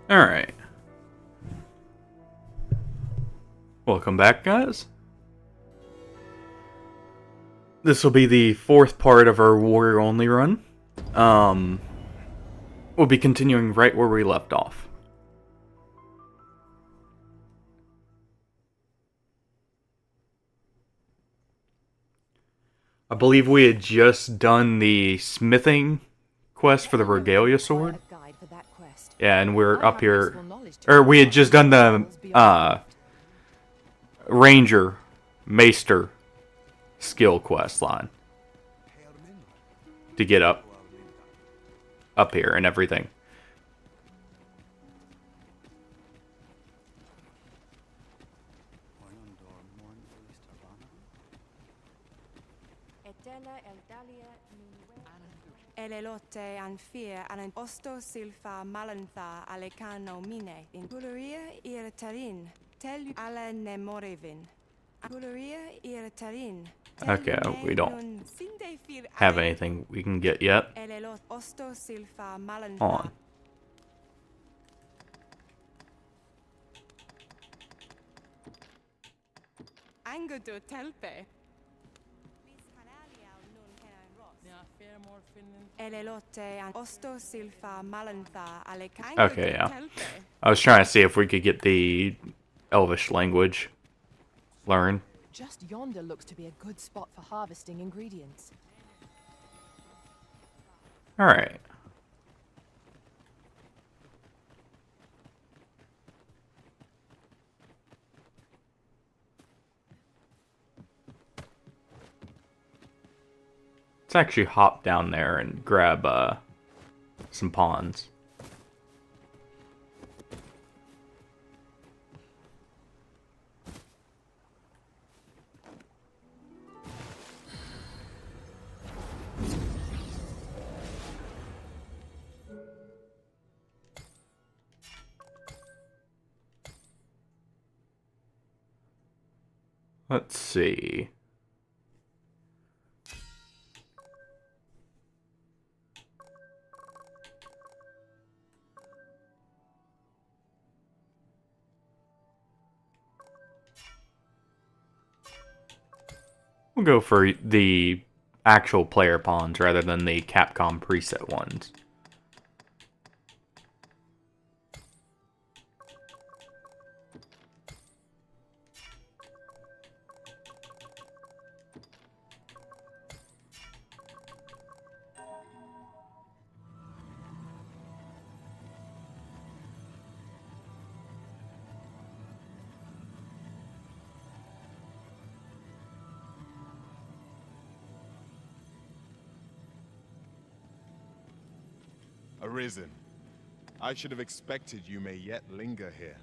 Alright. Welcome back, guys. This will be the fourth part of our warrior only run. We'll be continuing right where we left off. I believe we had just done the smithing quest for the regalia sword. Yeah, and we're up here, or we had just done the ranger maester skill quest line to get up here and everything. Elelote anfir anan osto silfa malantha alecano mine in Puluria irtarin telu ala nemorevin. Puluria irtarin. Okay, we don't have anything we can get yet. Elelot osto silfa malantha. On. Angudu telpe. Okay, yeah. I was trying to see if we could get the Elvish language learned. Just yonder looks to be a good spot for harvesting ingredients. Alright. Let's actually hop down there and grab some pawns. Let's see. We'll go for the actual player pawns rather than the Capcom preset ones. Arisen. I should have expected you may yet linger here.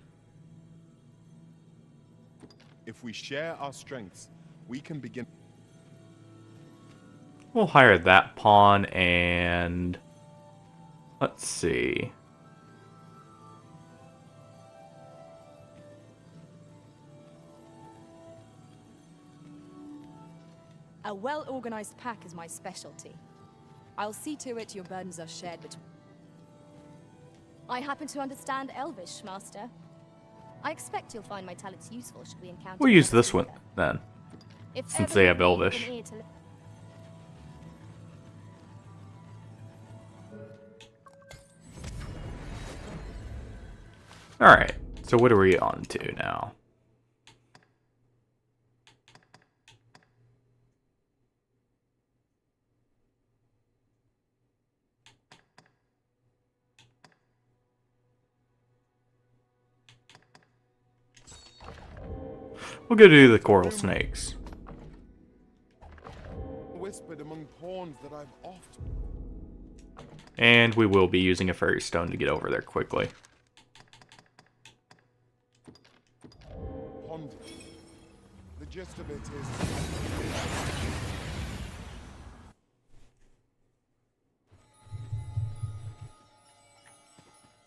If we share our strengths, we can begin. We'll hire that pawn and let's see. A well-organized pack is my specialty. I'll see to it your burdens are shared between... I happen to understand Elvish, Master. I expect you'll find my talents useful should we encounter... We'll use this one, then. Since they have Elvish. Alright, so what are we on to now? We'll go do the coral snakes. Whispered among pawns that I've oft. And we will be using a fairy stone to get over there quickly. Pond. The gist of it is.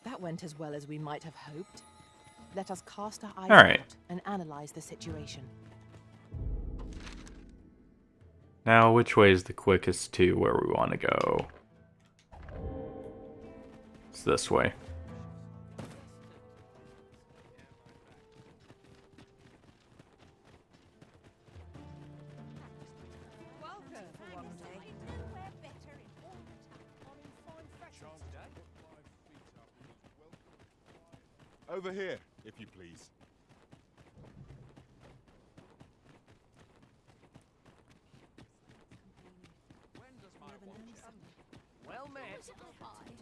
That went as well as we might have hoped. Let us cast our eyes Alright. out and analyze the situation. Now, which way is the quickest to where we want to go? It's this way. Over here, if you please.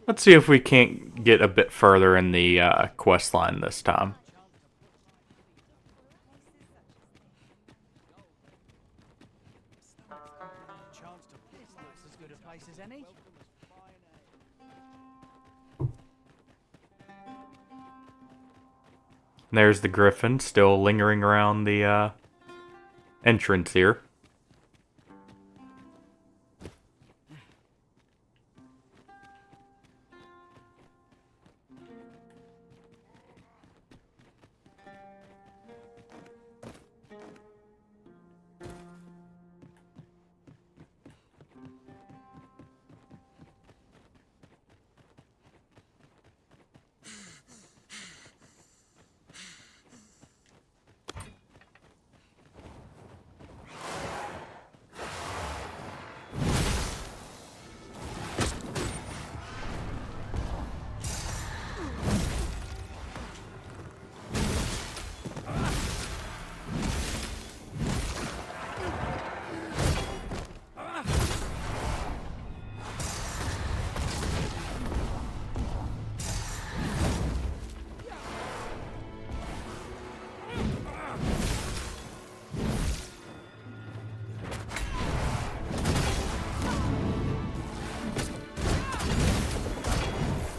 Let's see if we can't get a bit further in the quest line this time. There's the griffin still lingering around the entrance here.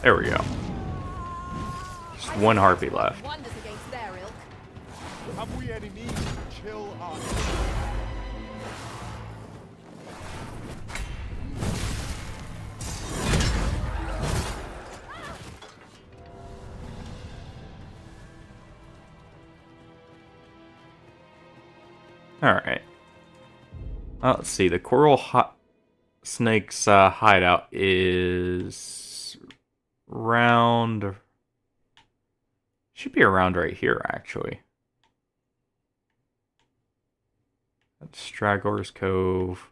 There we go. Just one harpy left. Wonders against their ilk. Have we any need to chill our... Alright. Let's see. The coral snake's hideout is around... Should be around right here, actually. That's Straggler's Cove.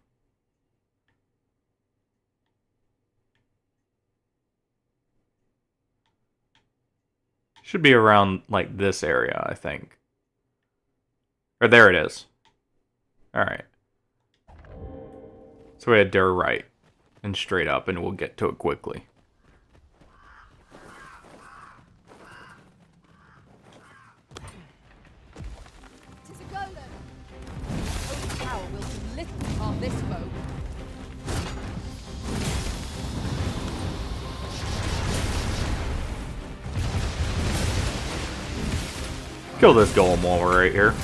Should be around, like, this area, I think. Or there it is. Alright. So we head to our right and straight up, and we'll get to it quickly. Tis a golem. Only power will do little on this foe. Kill this golem while we're right here.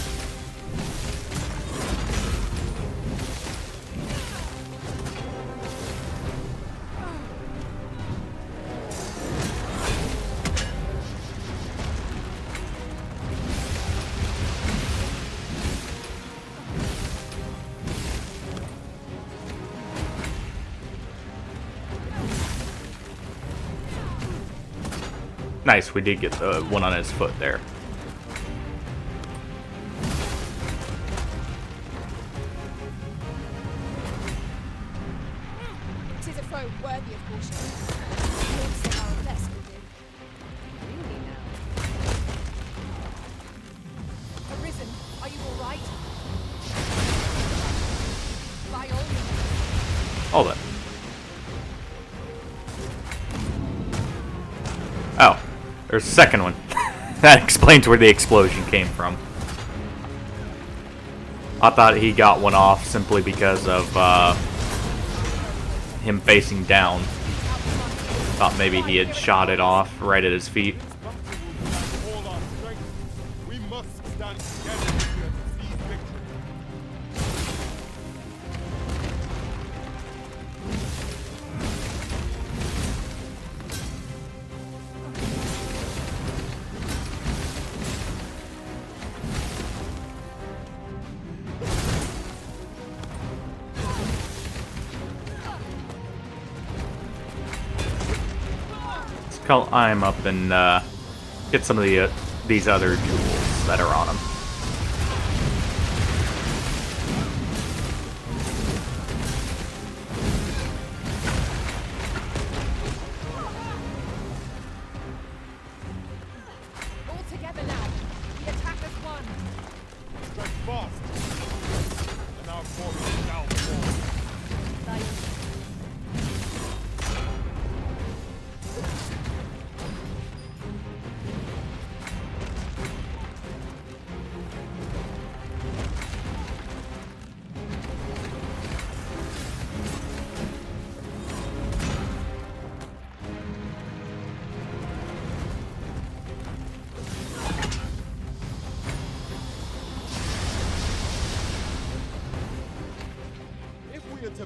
Nice, we did get the one on his foot there. Tis a foe worthy of caution. Lords of our best will do. Really now. Arisen, are you all right? By all means. Hold it. Oh, there's a second one. That explains where the explosion came from. I thought he got one off simply because of him facing down. Thought maybe he had shot it off right at his feet. All our strength. We must stand together to seize victory. Let's climb up and get some of these other jewels that are on him.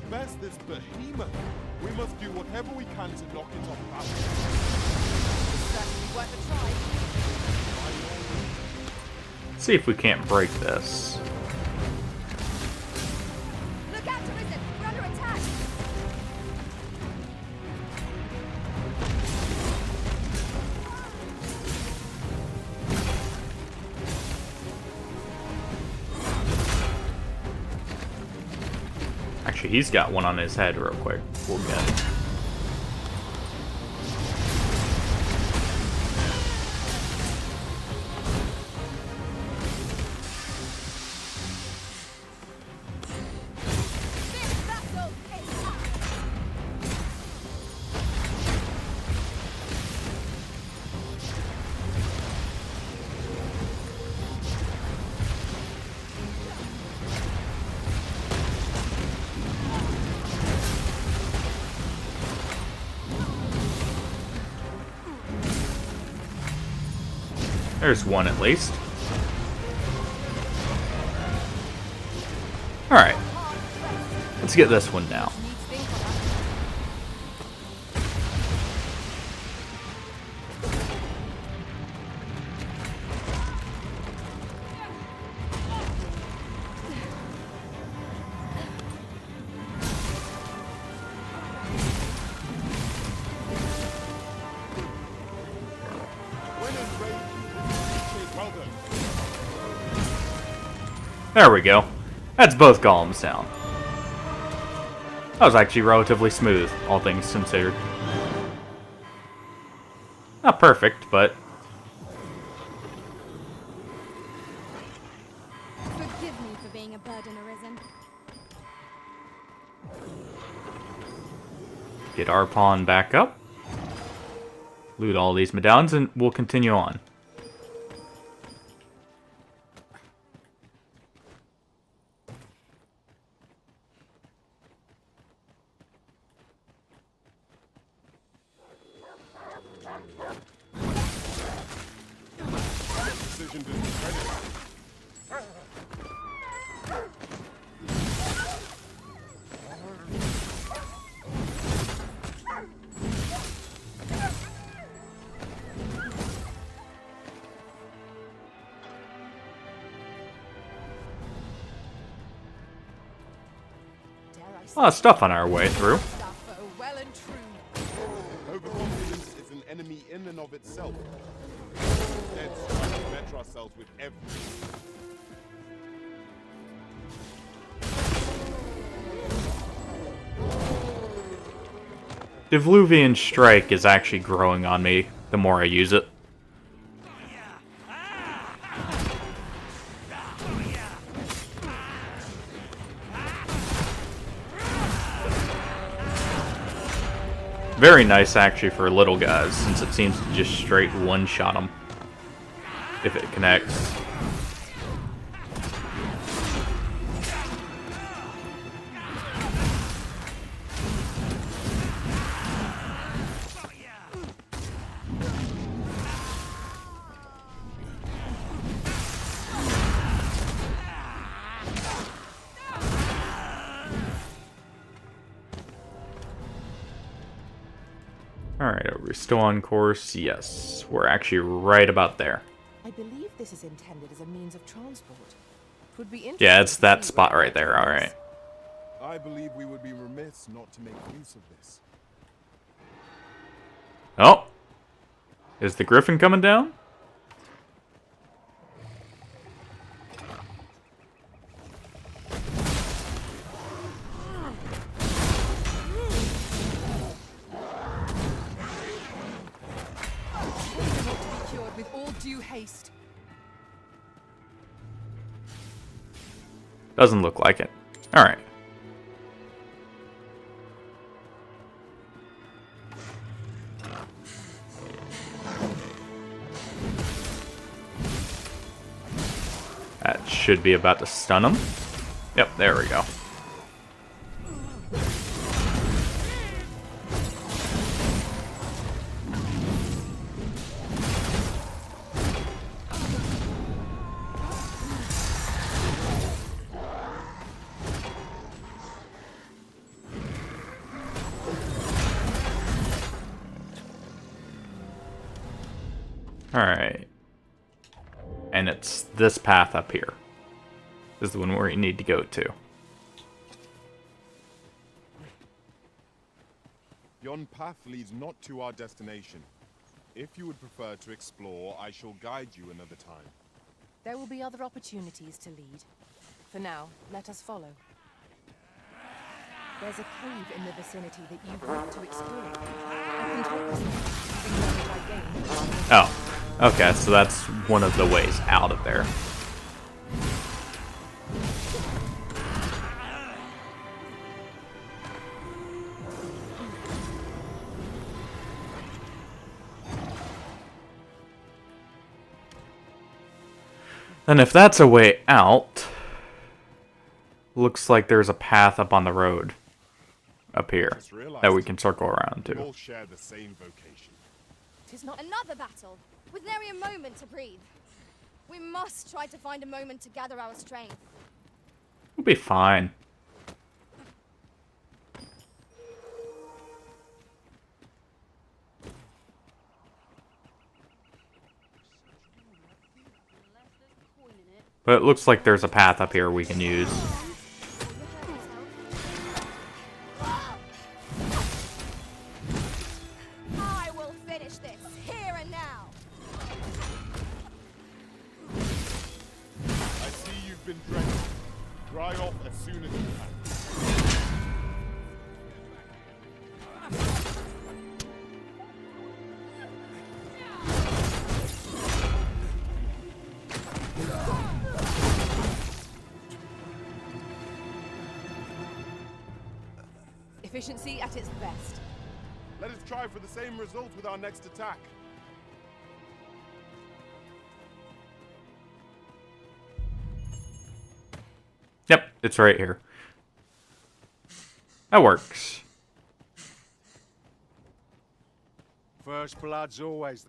best this behemoth. We must do whatever we can to knock it off balance. Certainly worth a try. Let's see if we can't break this. Look out, Arisen! We're under attack! Actually, he's got one on his head real quick. We'll get it. This battle is up. There's one at least. Alright. Let's get this one now. Needs think on that. When in raid, well done. There we go. That's both golems down. That was actually relatively smooth, all things considered. Not perfect, but Forgive me for being a burden, Arisen. get our pawn back up. Loot all these medallions and we'll continue on. Decision to discredit. A lot of stuff on our way through. Stuff well and true. Overconfidence is an enemy in and of itself. Instead, strive to better ourselves with everything. Diluvian Strike is actually growing on me the more I use it. Very nice actually for little guys, since it seems to just straight one-shot them if it connects. Alright, are we still on course? Yes, we're actually right about there. I believe this is intended as a means of transport. It would be Yeah, interesting it's to that see spot where right it there, goes. alright. I believe we would be remiss not to make use of this. Oh! Is the griffin coming down? Poison ought to be cured with all due haste. Doesn't look like it. Alright. That should be about to stun him. Yep, there we go. Alright. And it's this path up here. This is the one where you need to go to. Yon path leads not to our destination. If you would prefer to explore, I shall guide you another time. There will be other opportunities to lead. For now, let us follow. There's a cave in the vicinity that you want to explore. I can talk with you, using knowledge I gained. Oh, okay, so that's one of the ways out of there. And if that's a way out, looks like there's a path up on the road up here that we can circle around We to. all share the same vocation. Tis not Another battle, with nary a moment to breathe. We must try to find a moment to gather our strength. We'll be fine. But it looks like there's a path up here we can use. I will finish this here and now. I see you've been drenched. Dry off as soon as you can. efficiency at its best. Let us try for the same result with our next attack. Yep, it's right here. That works. First blood's always...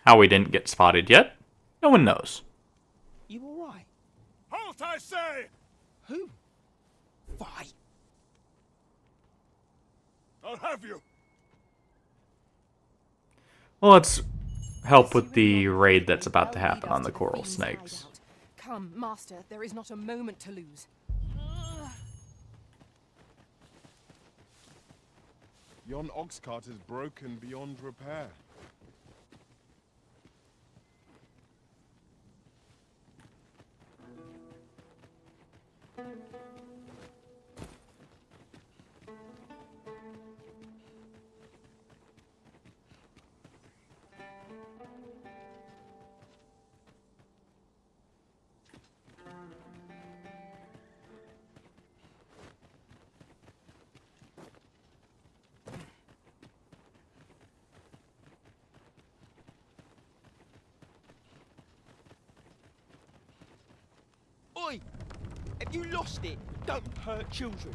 How we didn't get spotted yet, no one knows. You alright? Halt, I say! Who? Fight? I'll have you! Well, let's help with the raid that's about to happen on the coral snakes. Come, master, there is not a moment to lose. Yon ox cart is broken beyond repair. Oi! Have you lost it? Don't hurt children.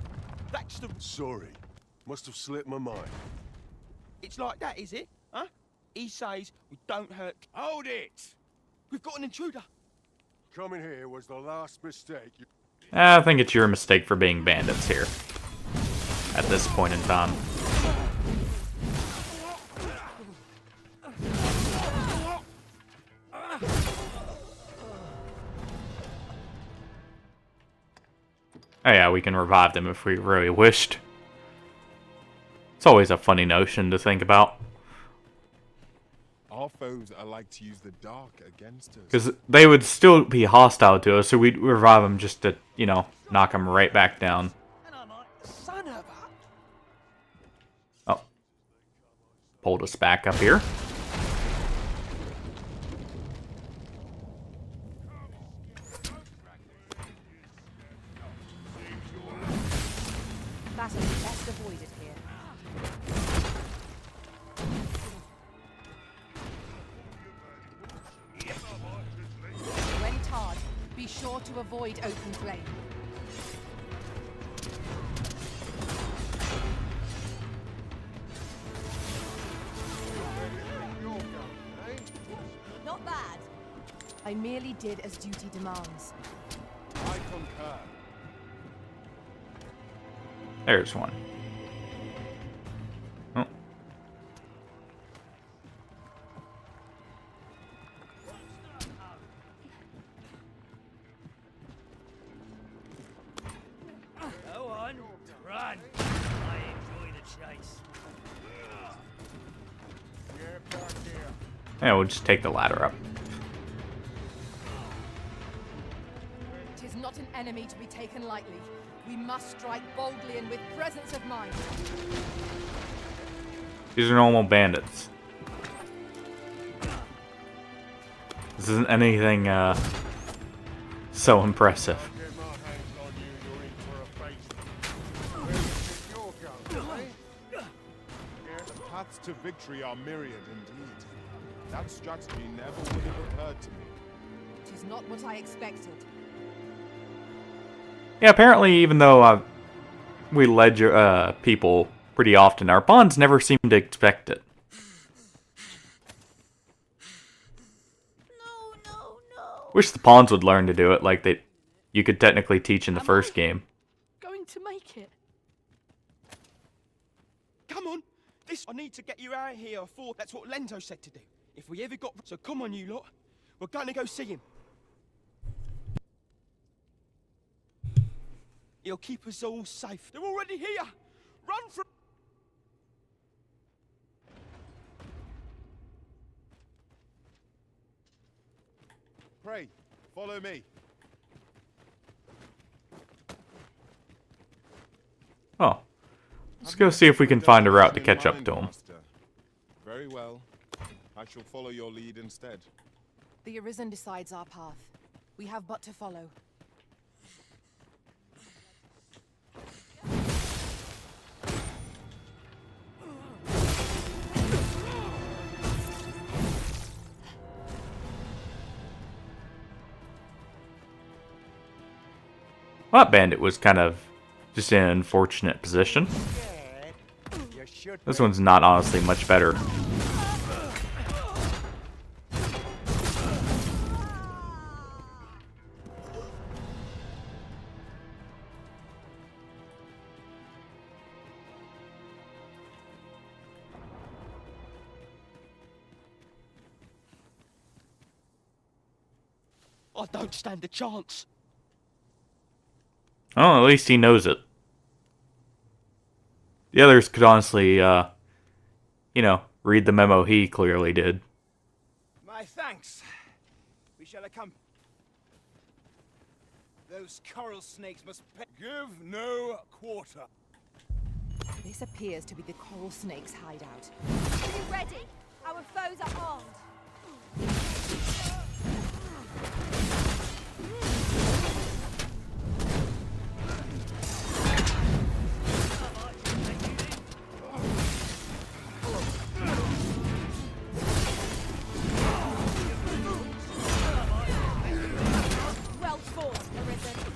That's the... Sorry. Must have slipped my mind. It's like that, is it? Huh? He says we don't hurt... Hold it! We've got an intruder. Coming here was the last mistake you... I think it's your mistake for being bandits here. At this point in time. Oh yeah, we can revive them if we really wished. It's always a funny notion to think about. Our foes are like to use the dark against us. Because they would still be hostile to us, so we'd revive them just to, you know, knock them right back down. And I'm like, son of a... Oh. Pulled us back up here. Battle is best avoided here. When tarred, be sure to avoid open flame. Not bad. I merely did as duty demands. I concur. There's one. Oh. Go on, run. I enjoy the chase. Yeah, we'll just take the ladder up. It is not an enemy to be taken lightly. We must strike boldly and with presence of mind. These are normal bandits. This isn't anything, so impressive. Get my hands on you, you're in for a feast. Where do you think you're going, eh? Yeah, the paths to victory are myriad indeed. That strategy never would have occurred to me. It is not what I expected. Yeah, apparently, even though we led people pretty often, our pawns never seem to expect it. No. Wish the pawns would learn to do it like you could technically teach in the first game. Going to make it. Come on. I need to get you out of here before that's what Lenzo said to do. If we ever got... So come on, you lot. We're going to go see him. He'll keep us all safe. They're already here. Run from... Pray, follow me. Oh. Let's go see if we can find a route to catch up to him. Very well. I shall follow your lead instead. The Arisen decides our path. We have but to follow. Well, that bandit was kind of just in an unfortunate position. This one's not honestly much better. I don't stand a chance. Oh, at least he knows it. The others could honestly, read the memo he clearly did. My thanks. We shall accompany. Those coral snakes must pay. Give no quarter. This appears to be the coral snake's hideout. Are you ready? Our foes are armed. Well fought, Arisen.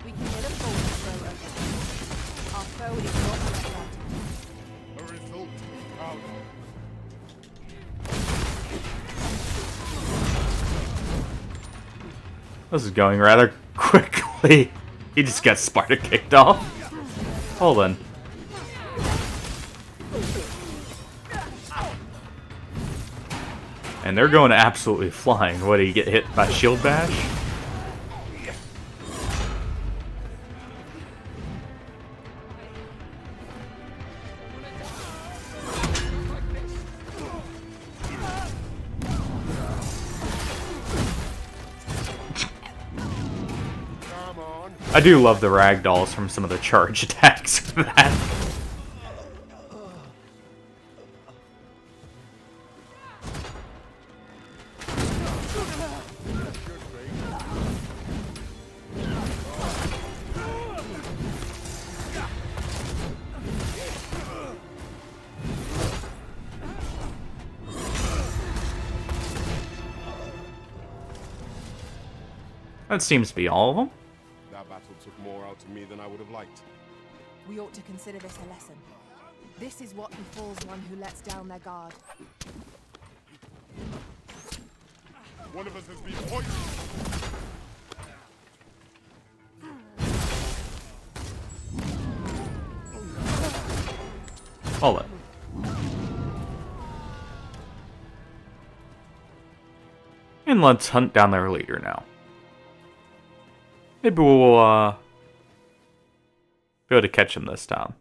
We can hit a bolt throw again. Our foe is not yet dead. A result to be proud of. This is going rather quickly. He just got Sparta kicked off. Hold on. And they're going absolutely flying. What, did he get hit by shield bash? Come on. I do love the ragdolls from some of the charge attacks for that. That seems to be all of them. That battle took more out of me than I would have liked. We ought to consider this a lesson. This is what befalls one who lets down their guard. One of us has been poisoned. Well then. And let's hunt down their leader now. Maybe we'll, be able to catch him this time.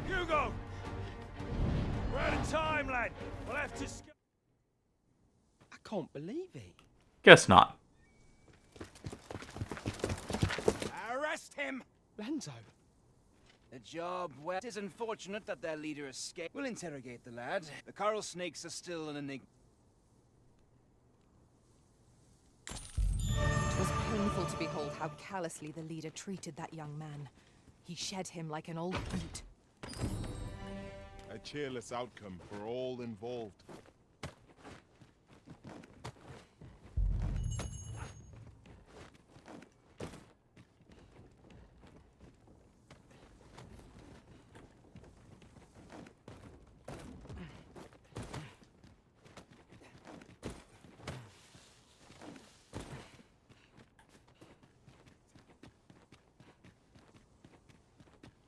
Hugo! We're out of time, lad. We'll have to... I can't believe it. Guess not. Arrest him! Lanzo. The job, well, it is unfortunate that their leader escaped. We'll interrogate the lad. The coral snakes are still an enigma. It was painful to behold how callously the leader treated that young man. He shed him like an old boot. A cheerless outcome for all involved.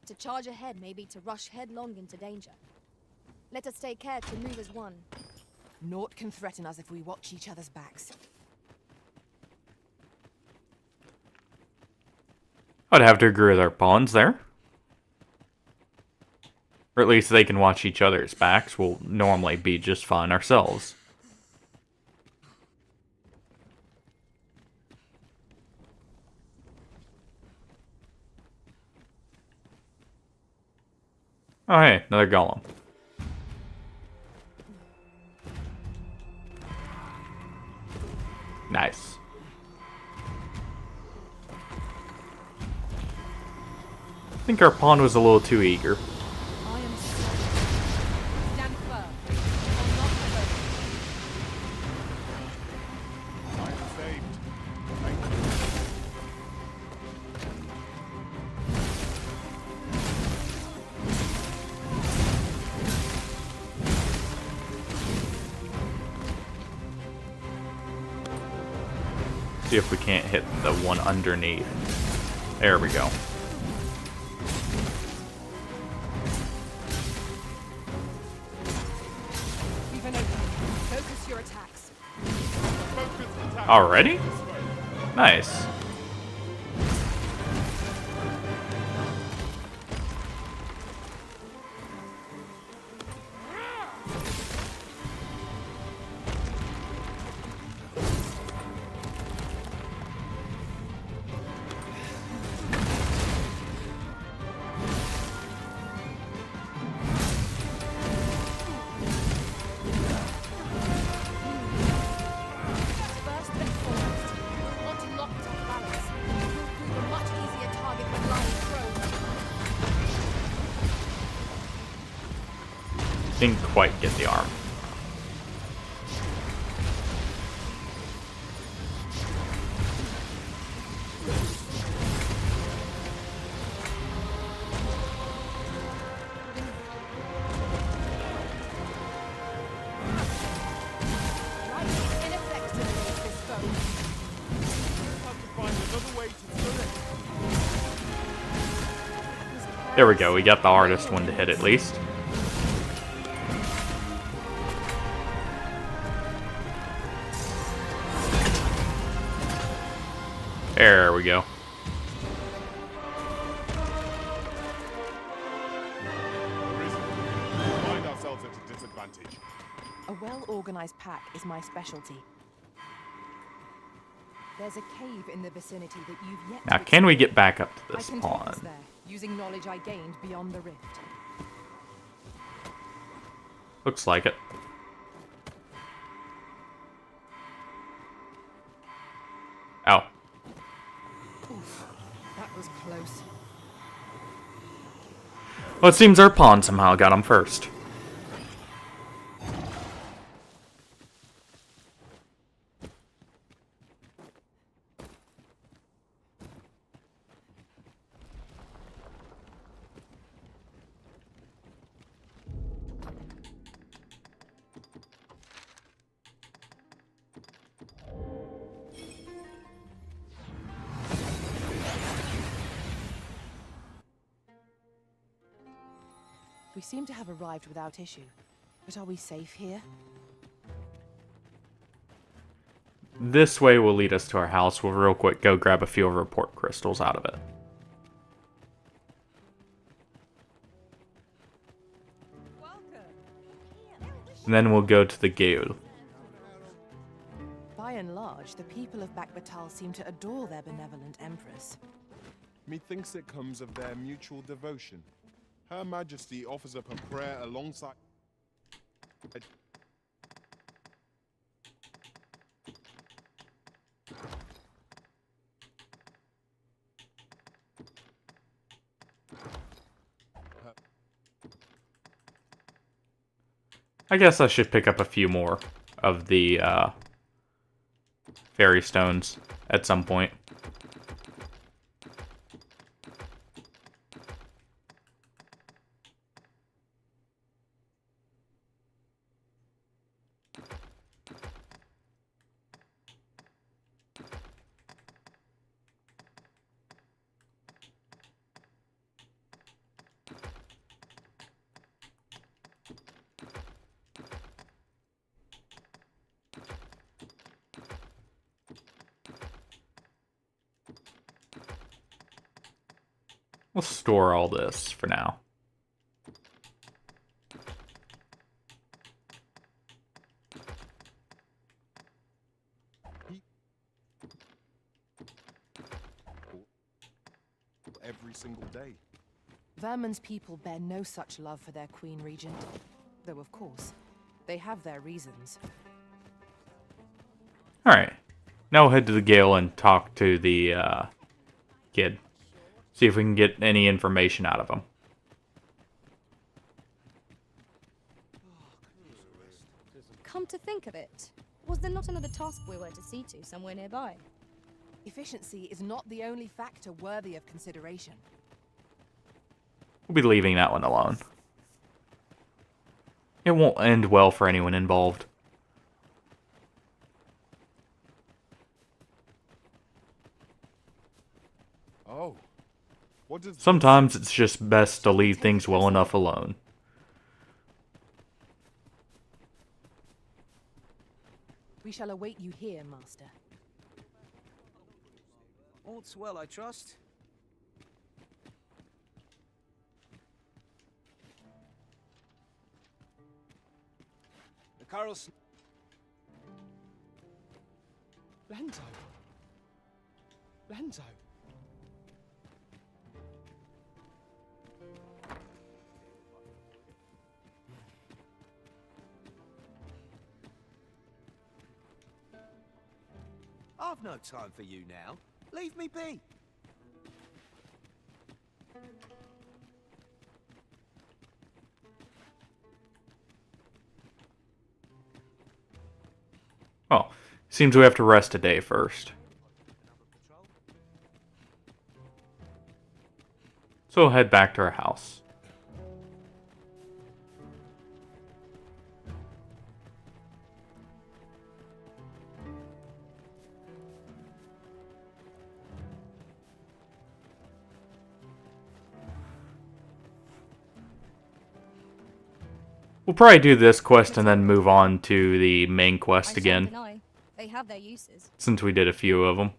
To charge ahead may be to rush headlong into danger. Let us take care to move as one. Naught can threaten us if we watch each other's backs. I'd have to agree with our pawns there. Or at least they can watch each other's backs. We'll normally be just fine ourselves. Oh hey, another golem. Nice. I think our pawn was a little too eager. I am sorry. Stand firm. I'll not provoke. I am saved. Thank you. See if we can't hit the one underneath. There we go. We've an opening. Focus your attacks. Focus attack. Already? Nice. First and foremost, you'll want to lock to balance. You'll prove a much easier target when lying prone. Didn't quite get the arm. Lightning ineffective against this foe. Have to find another way to do it. There we go, we got the hardest one to hit at least. There we go. Arisen. We find ourselves at a disadvantage. A well-organized pack is my specialty. There's a cave in the vicinity that you've yet Now, to can we explore. get back up to I this can take us pawn? there, using knowledge I gained beyond the rift. Looks like it. Ow. That was close. Well, it seems our pawn somehow got him first. We seem to have arrived without issue. But are we safe here? This way will lead us to our house. We'll real quick go grab a few of our port crystals out of it. And then we'll go to the Gale. By and large, the people of Bakbatal seem to adore their benevolent empress. Methinks it comes of their mutual devotion. Her Majesty offers up a prayer alongside... I guess I should pick up a few more of the fairy stones at some point. We'll store all this for now. Every single day. Vermin's people bear no such love for their Queen Regent. Though, of course, they have their reasons. Alright. Now we'll head to the Gale and talk to the kid. See if we can get any information out of him. Come to think of it, was there not another task we were to see to somewhere nearby? Efficiency is not the only factor worthy of consideration. We'll be leaving that one alone. It won't end well for anyone involved. Oh. What does Sometimes it's just best to leave things well enough alone. We shall await you here, Master. All's well, I trust. The Carl's... Lento. Lento. I've no time for you now. Leave me be. Well, seems we have to rest a day first. So we'll head back to our house. We'll probably do this quest and then move on to the main quest again, Deny. They have their uses. since we did a few of them.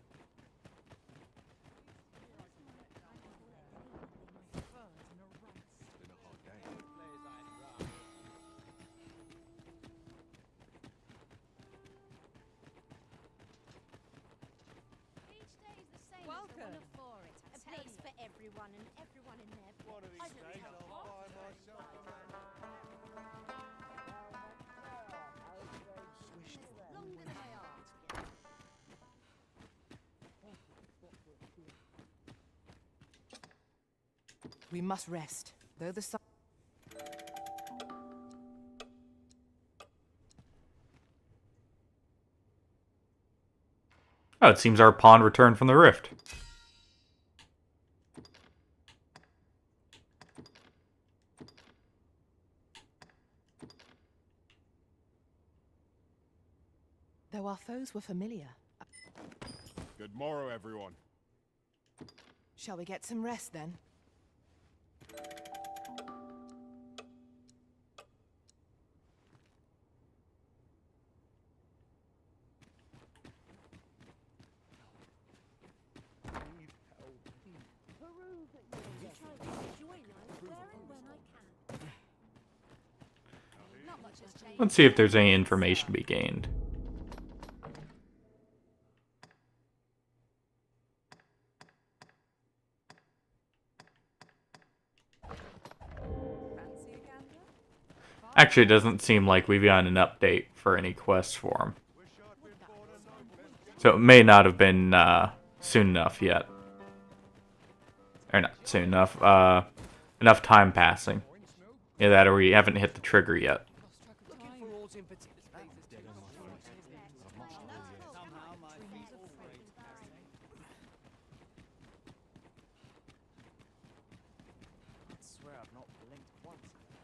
Welcome. A place for everyone and everyone in there. One of these days I'll buy myself a man. As long as they are together. We must rest, though the sun... Oh, it seems our pawn returned from the rift. Though our foes were familiar. Good morrow, everyone. Shall we get some rest, then? Let's see if there's any information to be gained. Actually, it doesn't seem like we've gotten an update for any quests for him. So it may not have been soon enough yet. Or not soon enough. Enough time passing. Yeah, that or we haven't hit the trigger yet.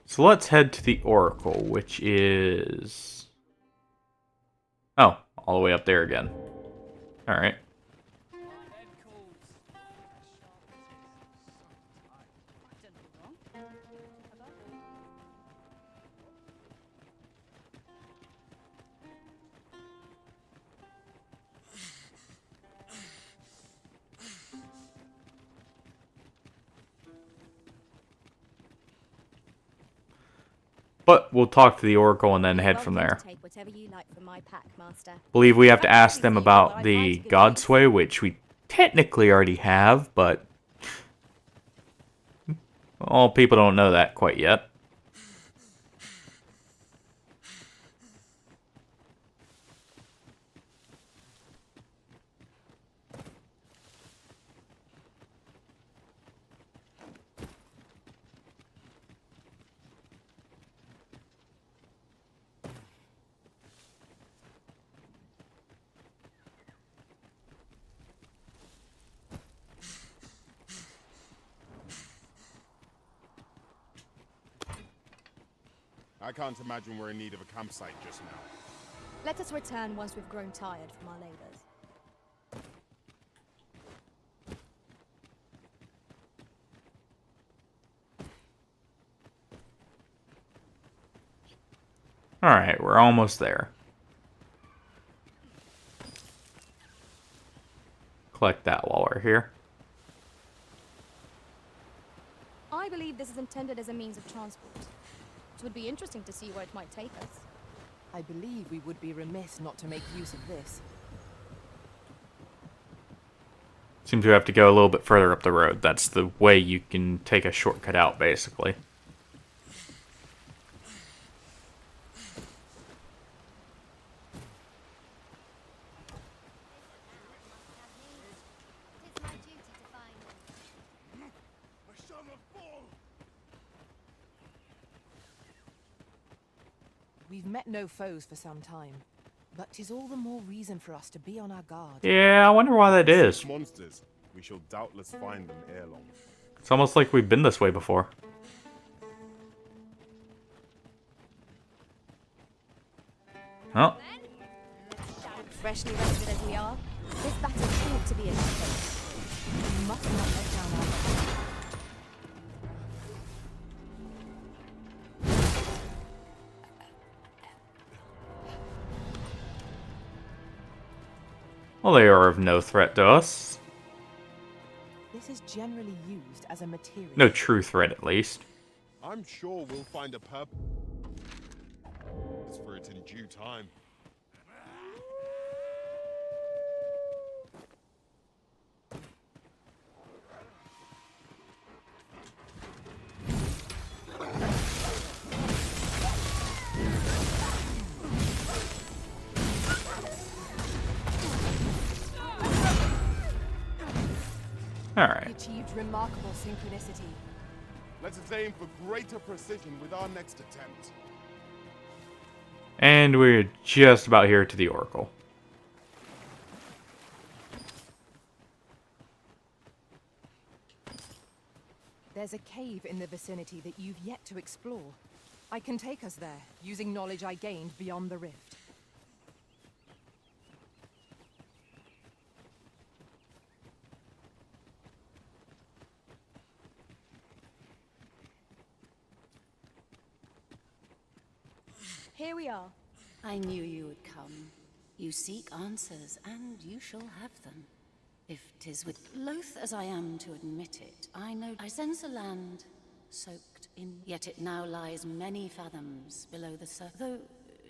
So let's head to the Oracle, which is... Oh, all the way up there again. Alright. But we'll talk to the Oracle and then head from there. Take whatever you like from my pack, Master. Believe we have to ask them about the Godsway, which we technically already have, but... Well, people don't know that quite yet. I can't imagine we're in need of a campsite just now. Let us return once we've grown tired from our labors. Alright, we're almost there. Collect that while we're here. I believe this is intended as a means of transport. It would be interesting to see where it might take us. I believe we would be remiss not to make use of this. Seems to have to go a little bit further up the road. That's the way you can take a shortcut out, basically. We've met no foes for some time, but 'tis all the more reason for us to be on our guard. Yeah, I wonder why that is. Monsters. We shall doubtless find them ere long. It's almost like we've been this way before. Oh. Freshly rested as we are, this battle ought to be a success. We must not let down our guard. Well, they are of no threat to us. This is generally used as a material. No true threat, at least. I'm sure we'll find a purpose for it in due time. Alright. We achieved remarkable synchronicity. Let us aim for greater precision with our next attempt. And we're just about here to the Oracle. There's a cave in the vicinity that you've yet to explore. I can take us there, using knowledge I gained beyond the rift. Here we are. I knew you would come. You seek answers, and you shall have them. If 'tis with loath as I am to admit it, I know I sense a land soaked Yet it now lies many fathoms below the surface. Though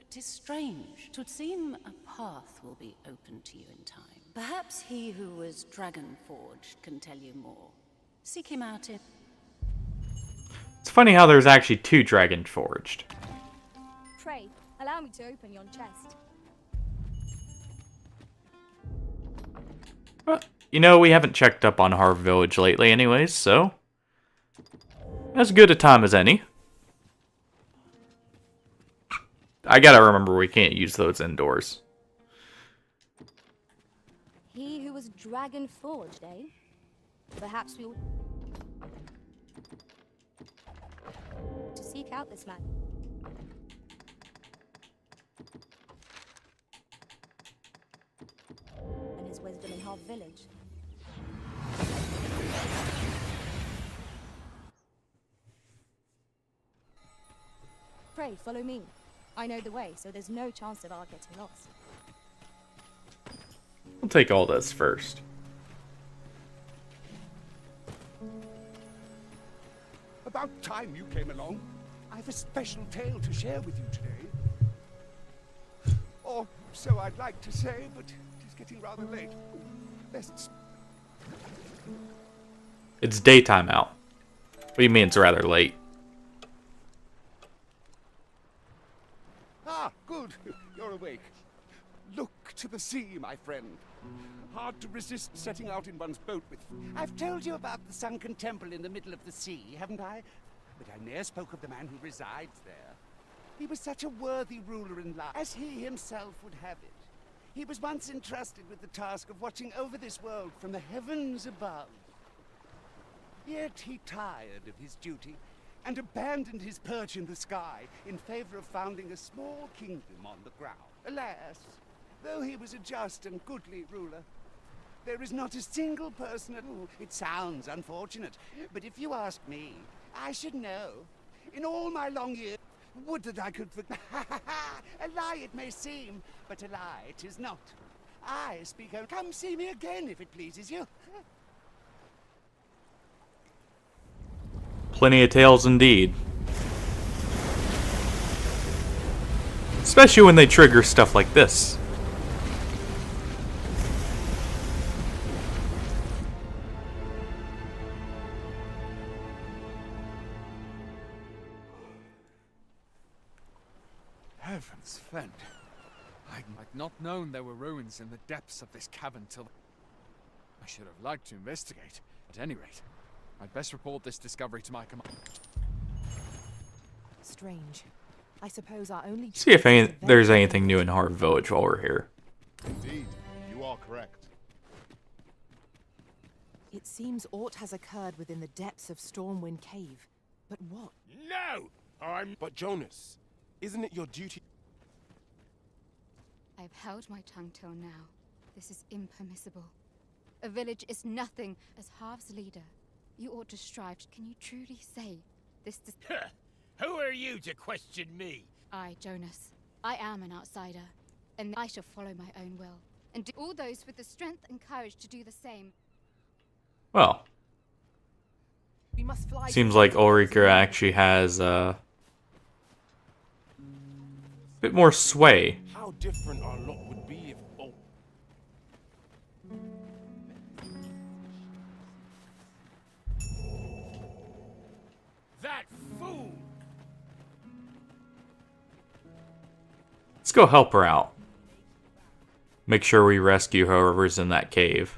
'tis strange, 'twould seem a path will be open to you in time. Perhaps he who was dragon-forged can tell you more. Seek him out in... It's funny how there's actually 2 dragon forged. Pray, allow me to open yon chest. Well, you know, we haven't checked up on Harv Village lately anyways, so... as good a time as any. I gotta remember we can't use those indoors. He who was dragon forged, eh? Perhaps we'll... to seek out this man. And his wisdom in Harv Village. Pray, follow me. I know the way, so there's no chance of our getting lost. We'll take all this first. About time you came along. I've a special tale to share with you today. Or so I'd like to say, but it is getting rather late. Let's... It's daytime out. What do you mean it's rather late? Ah, good. You're awake. Look to the sea, my friend. Hard to resist setting out in one's boat with... I've told you about the sunken temple in the middle of the sea, haven't I? But I ne'er spoke of the man who resides there. He was such a worthy ruler in life, as he himself would have it. He was once entrusted with the task of watching over this world from the heavens above. Yet he tired of his duty and abandoned his perch in the sky in favor of founding a small kingdom on the ground. Alas, though he was a just and goodly ruler, there is not a single person at all. It sounds unfortunate, but if you ask me, I should know. In all my long years, would that I could... A lie it may seem, but a lie it is not. I speak of... Come see me again if it pleases you. Plenty of tales indeed. Especially when they trigger stuff like this. Heavens fend. I'd not known there were ruins in the depths of this cavern till... I should have liked to investigate. At any rate, I'd best report this discovery to my command. Strange. I suppose our only... See if there's anything new in Harv Village while we're here. Indeed, you are correct. It seems aught has occurred within the depths of Stormwind Cave. But what? No! But Jonas, isn't it your duty... I've held my tongue till now. This is impermissible. A village is nothing. As Harv's leader, you ought to strive. Can you truly say this? Who are you to question me? I, Jonas. I am an outsider, and I shall follow my own will, and do all those with the strength and courage to do the same. Well, We must fly. seems like Ulrika actually has a bit more sway. How different our lot would be if... Oh. That fool! Let's go help her out. Make sure we rescue whoever's in that cave.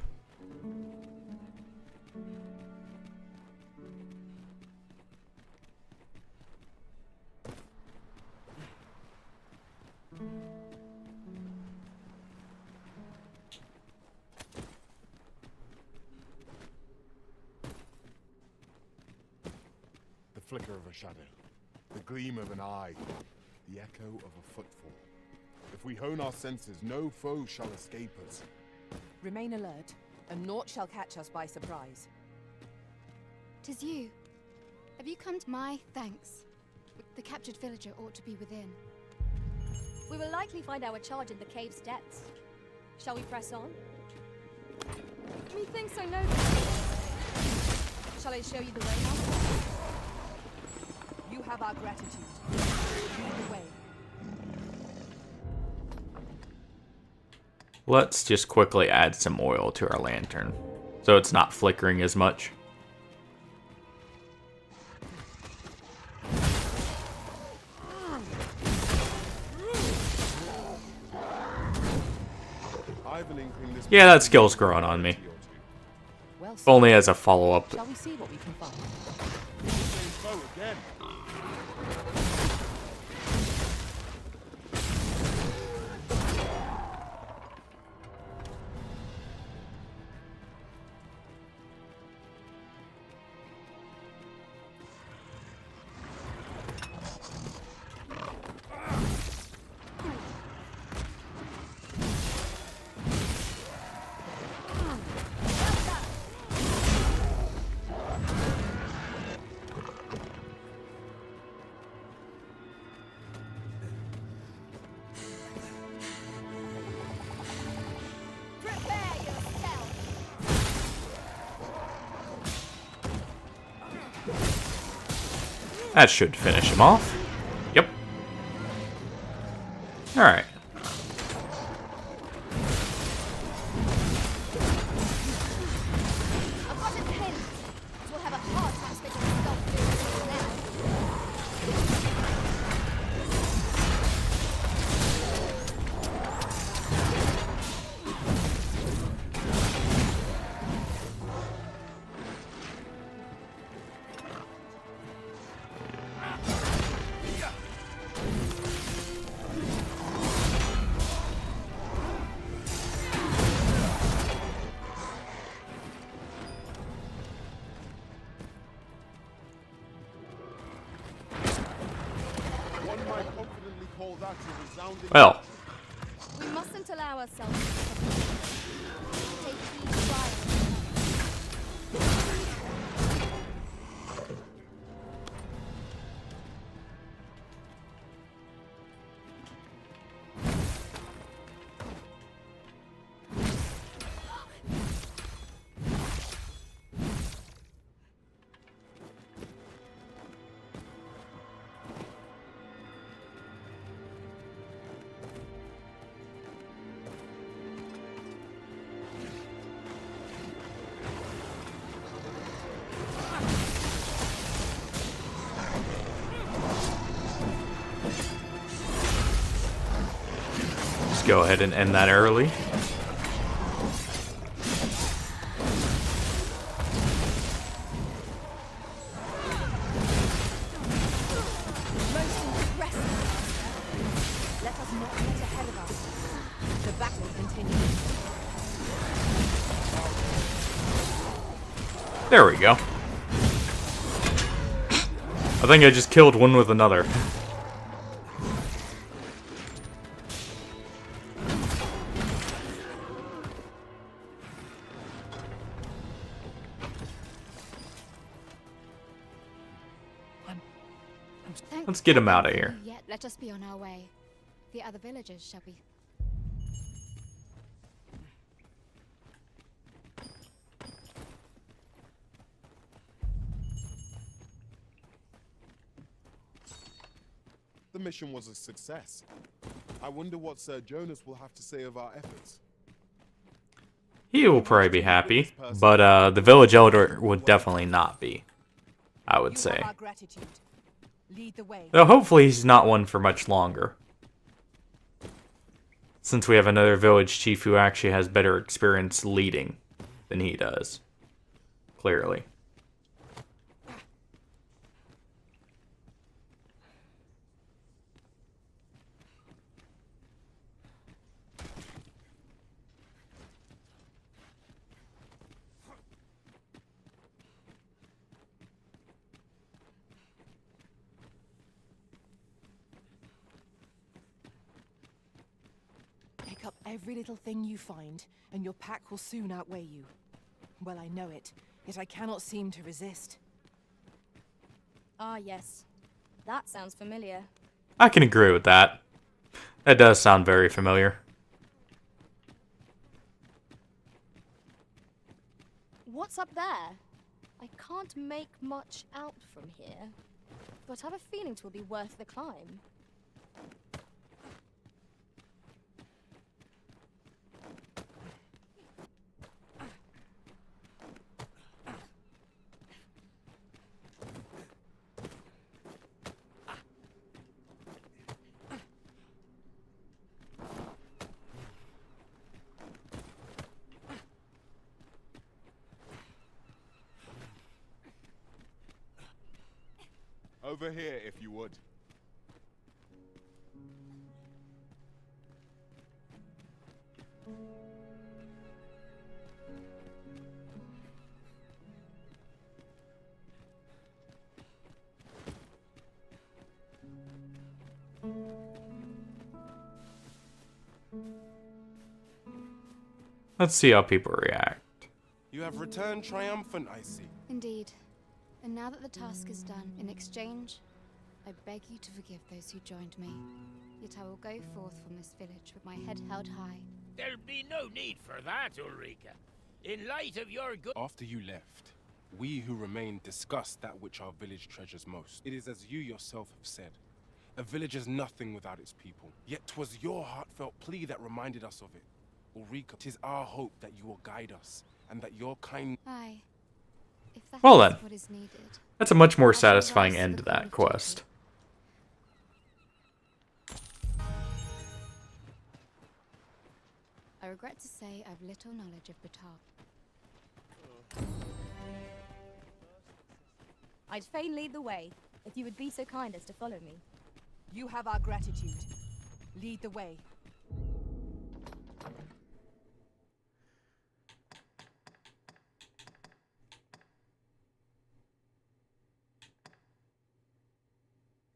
The flicker of a shadow, the gleam of an eye, the echo of a footfall. If we hone our senses, no foe shall escape us. Remain alert, and naught shall catch us by surprise. 'Tis you. Have you come to my thanks? The captured villager ought to be within. We will likely find our charge in the cave's depths. Shall we press on? Methinks I know this. Shall I show you the way, Master? have our gratitude. Lead the way. Let's just quickly add some oil to our lantern, so it's not flickering as much. Yeah, that skill's growing on me. Well, If only as a follow-up. shall we see what we can find? That should finish him off. Yep. Alright. I've got it pinned. We'll have a hard time sticking this stuff through now. Well. We mustn't allow ourselves to take each trial. Go ahead and end that early. Most impressive. Let us not get ahead of us. The battle continues. There we go. I think I just killed one with another. Let's get him out of here. Yet, let us be on our way. The other villagers shall be. The mission was a success. I wonder what Sir Jonas will have to say of our efforts. He will probably be happy, but the village elder would definitely not be, I would say. Lead the way. Though hopefully he's not one for much longer. Since we have another village chief who actually has better experience leading than he does. Clearly. Pick up every little thing you find, and your pack will soon outweigh you. Well, I know it, yet I cannot seem to resist. Ah, yes. That sounds familiar. I can agree with that. That does sound very familiar. What's up there? I can't make much out from here. but I have a feeling 'twill be worth the climb. Over here, if you would. Let's see how people react. You have returned triumphant, I see. Indeed. And now that the task is done, in exchange, I beg you to forgive those who joined me. Yet I will go forth from this village with my head held high. There'll be no need for that, Ulrika. In light of your good... After you left, we who remain discussed that which our village treasures most. It is as you yourself have said. A village is nothing without its people. Yet 'twas your heartfelt plea that reminded us of it. Ulrika, 'tis our hope that you will guide us, and that your kind... Aye. If that Well is then, what is needed, that's a much more I shall satisfying rise to end the to that full quest. I regret to say I've little knowledge of Batar. I'd fain lead the way, if you would be so kind as to follow me. You have our gratitude. Lead the way.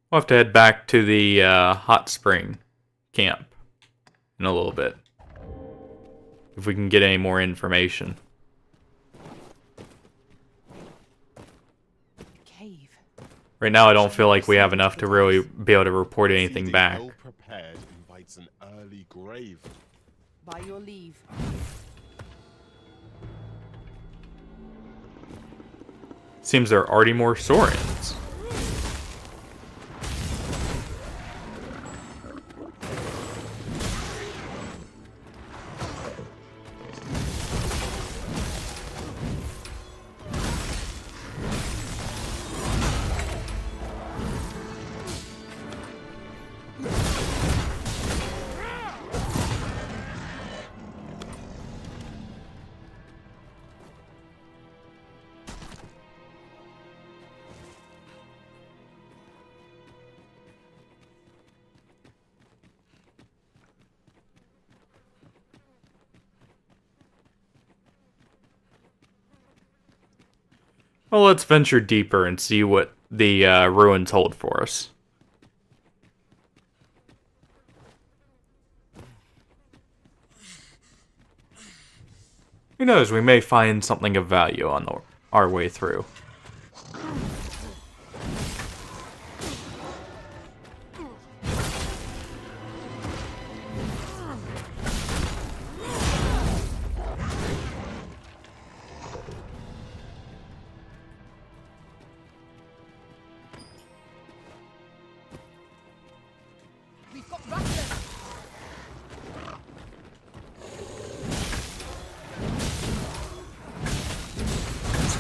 We'll have to head back to the hot spring camp in a little bit. If we can get any more information. Cave. Right now I don't feel like we have enough to really be able to report anything Seeding back. well prepared invites an early grave. By your leave. Seems there are already more Saurians. Well, let's venture deeper and see what the ruins hold for us. Who knows, we may find something of value on our way through.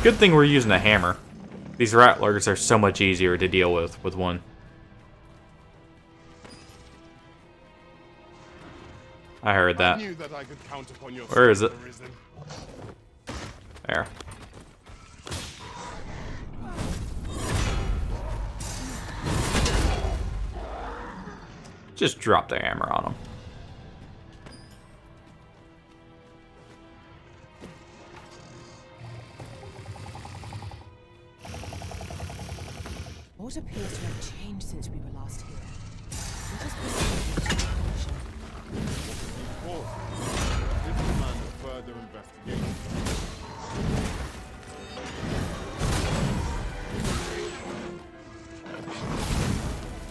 Good thing we're using a hammer. These rattlers are so much easier to deal with one. I heard that. I knew that I could count upon your Where is it? Arisen. There. Just drop the hammer on him. What appears to have changed since we were last here? Let us proceed with investigation. Pause. This demands further investigation.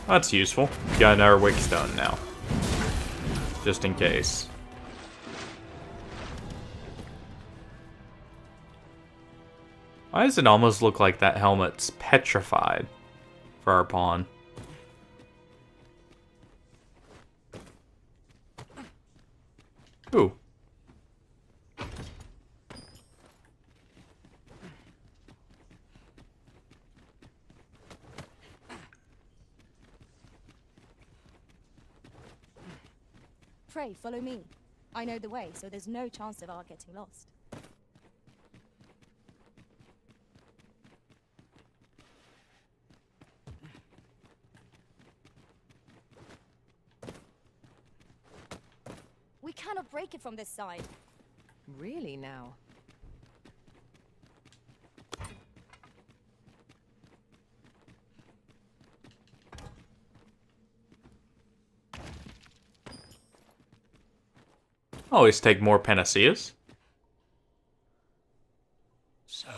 That's useful. Got another wake stone now. Just in case. Why does it almost look like that helmet's petrified? for our pawn. Ooh. Pray, follow me. I know the way, so there's no chance of our getting lost. We cannot break it from this side. Really now? Always take more panaceas. So,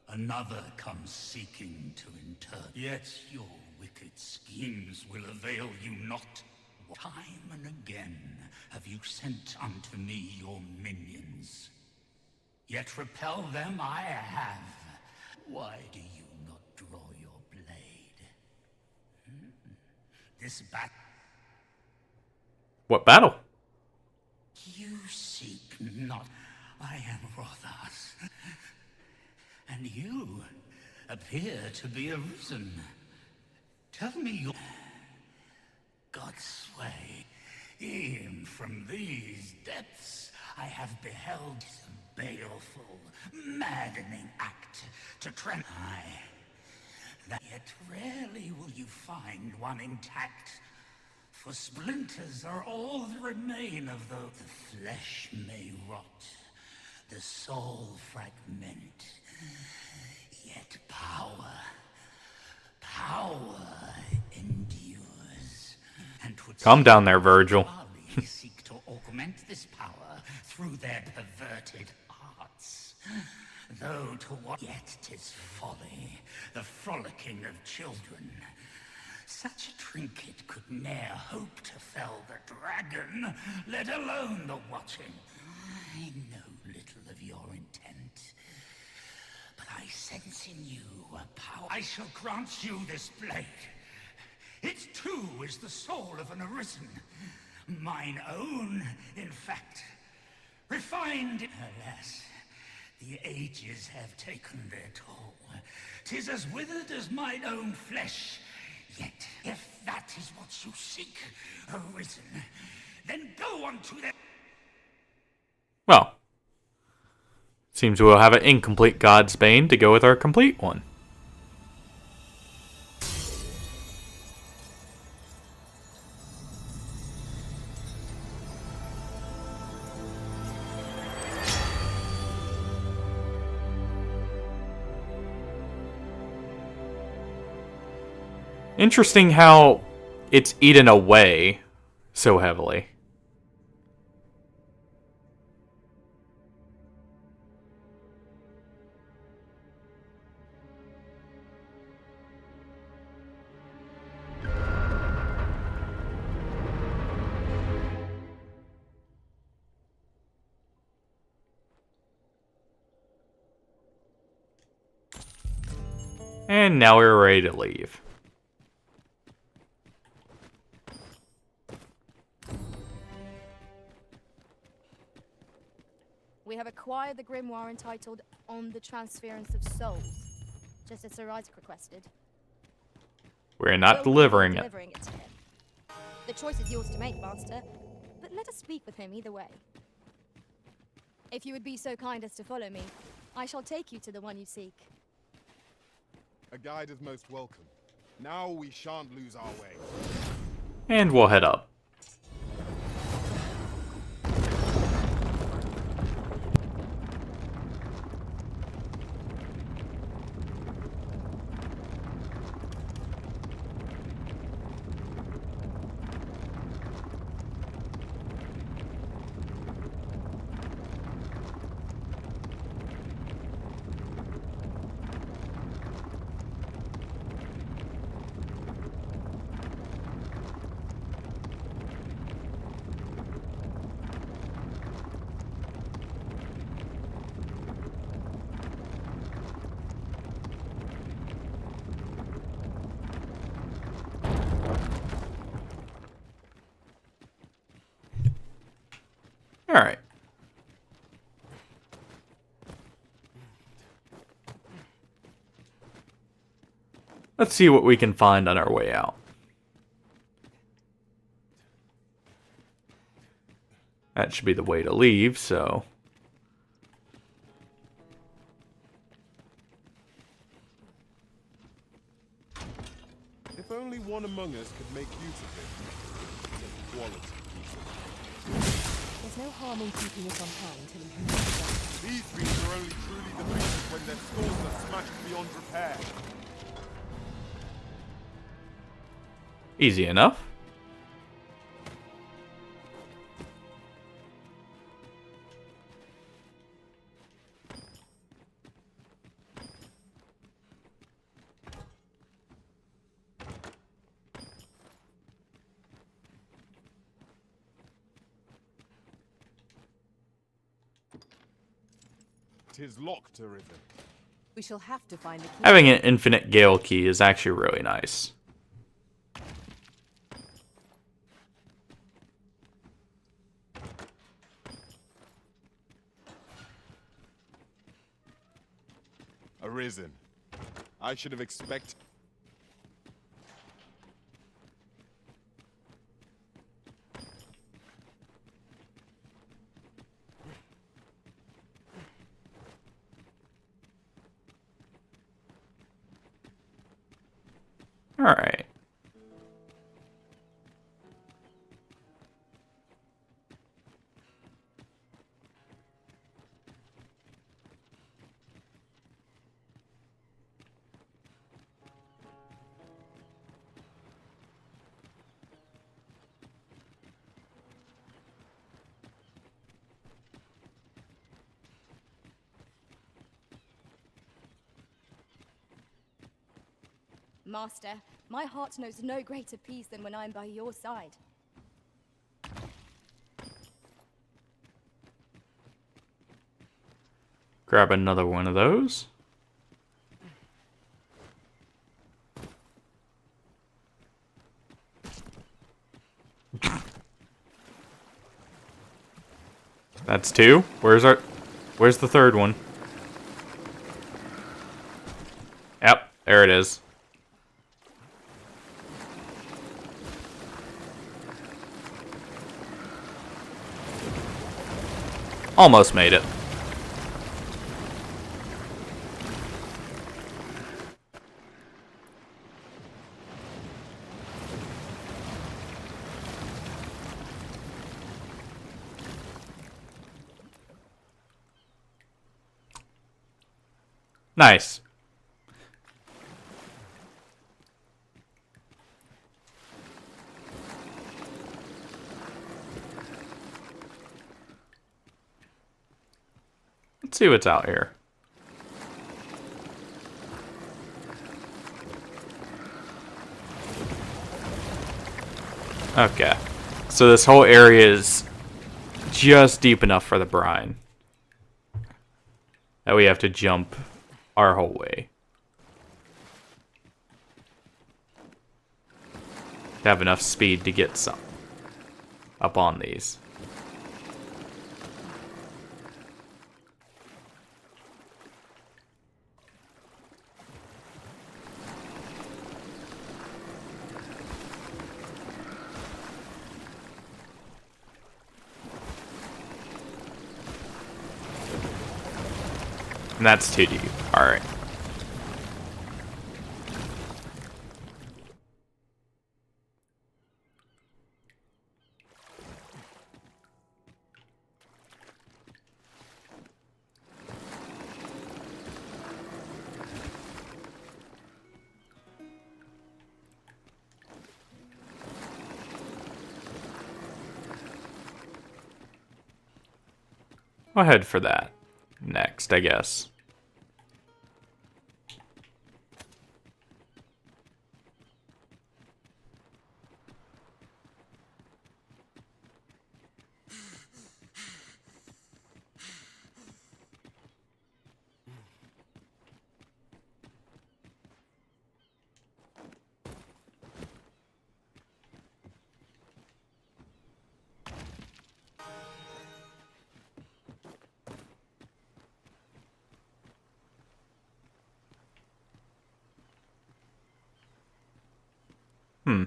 another comes seeking to interpret. Yet your wicked schemes will avail you not. Time and again have you sent unto me your minions. Yet repel them I have. Why do you not draw your blade? This battle. What battle? You seek not. I am Rotha's. And you appear to be arisen. Tell me your... God's sway. E'en from these depths I have beheld a baleful, maddening act to tremble. Yet rarely will you find one intact. For splinters are all that remain of the flesh may rot, the soul fragment, yet power endures. And calm down there, Virgil. Seek to augment this power through their perverted arts. Though to what yet 'tis folly, the frolicking of children. Such a trinket could ne'er hope to fell the dragon, let alone the watching. I know little of your intent, but I sense in you a power. I shall grant you this blade. It too is the soul of an arisen. Mine own, in fact. Refined, alas, the ages have taken their toll. 'Tis as withered as mine own flesh. Yet, if that is what you seek, arisen, then go on to the... Well, seems we'll have an incomplete God's Bane to go with our complete one. Interesting how it's eaten away so heavily. And now we're ready to leave. We have acquired the grimoire entitled On the Transference of Souls, just as Sir Isaac requested. We're not delivering it. To him. The choice is yours to make, Master, but let us speak with him either way. If you would be so kind as to follow me, I shall take you to the one you seek. A guide is most welcome. Now we shan't lose our way. And we'll head up. Let's see what we can find on our way out. That should be the way to leave, so... If only one among us could make use of it. Quality There's no harm in keeping it on hand till you can use it. These beams are only truly defeated when their skulls are smashed beyond repair. Easy enough. Tis locked, Arisen. We shall have to find the key. Having an infinite Gale key is actually really nice. Arisen. I should have expected... Alright. Master, my heart knows no greater peace than when I'm by your side. Grab another one of those. That's two. Where's the third one? Yep, there it is. Almost made it. Nice. Let's see what's out here. Okay. So this whole area is just deep enough for the brine that we have to jump our whole way to have enough speed to get some up on these. And that's too deep. Alright. I'll head for that next, I guess. I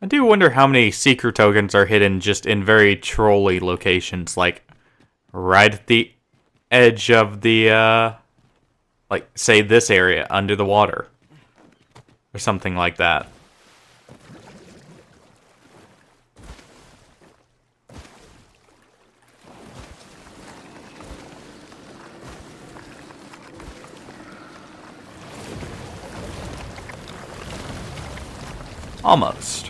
do wonder how many secret tokens are hidden just in very trolly locations, like right at the edge of the, like, say this area, under the water. Or something like that. Almost.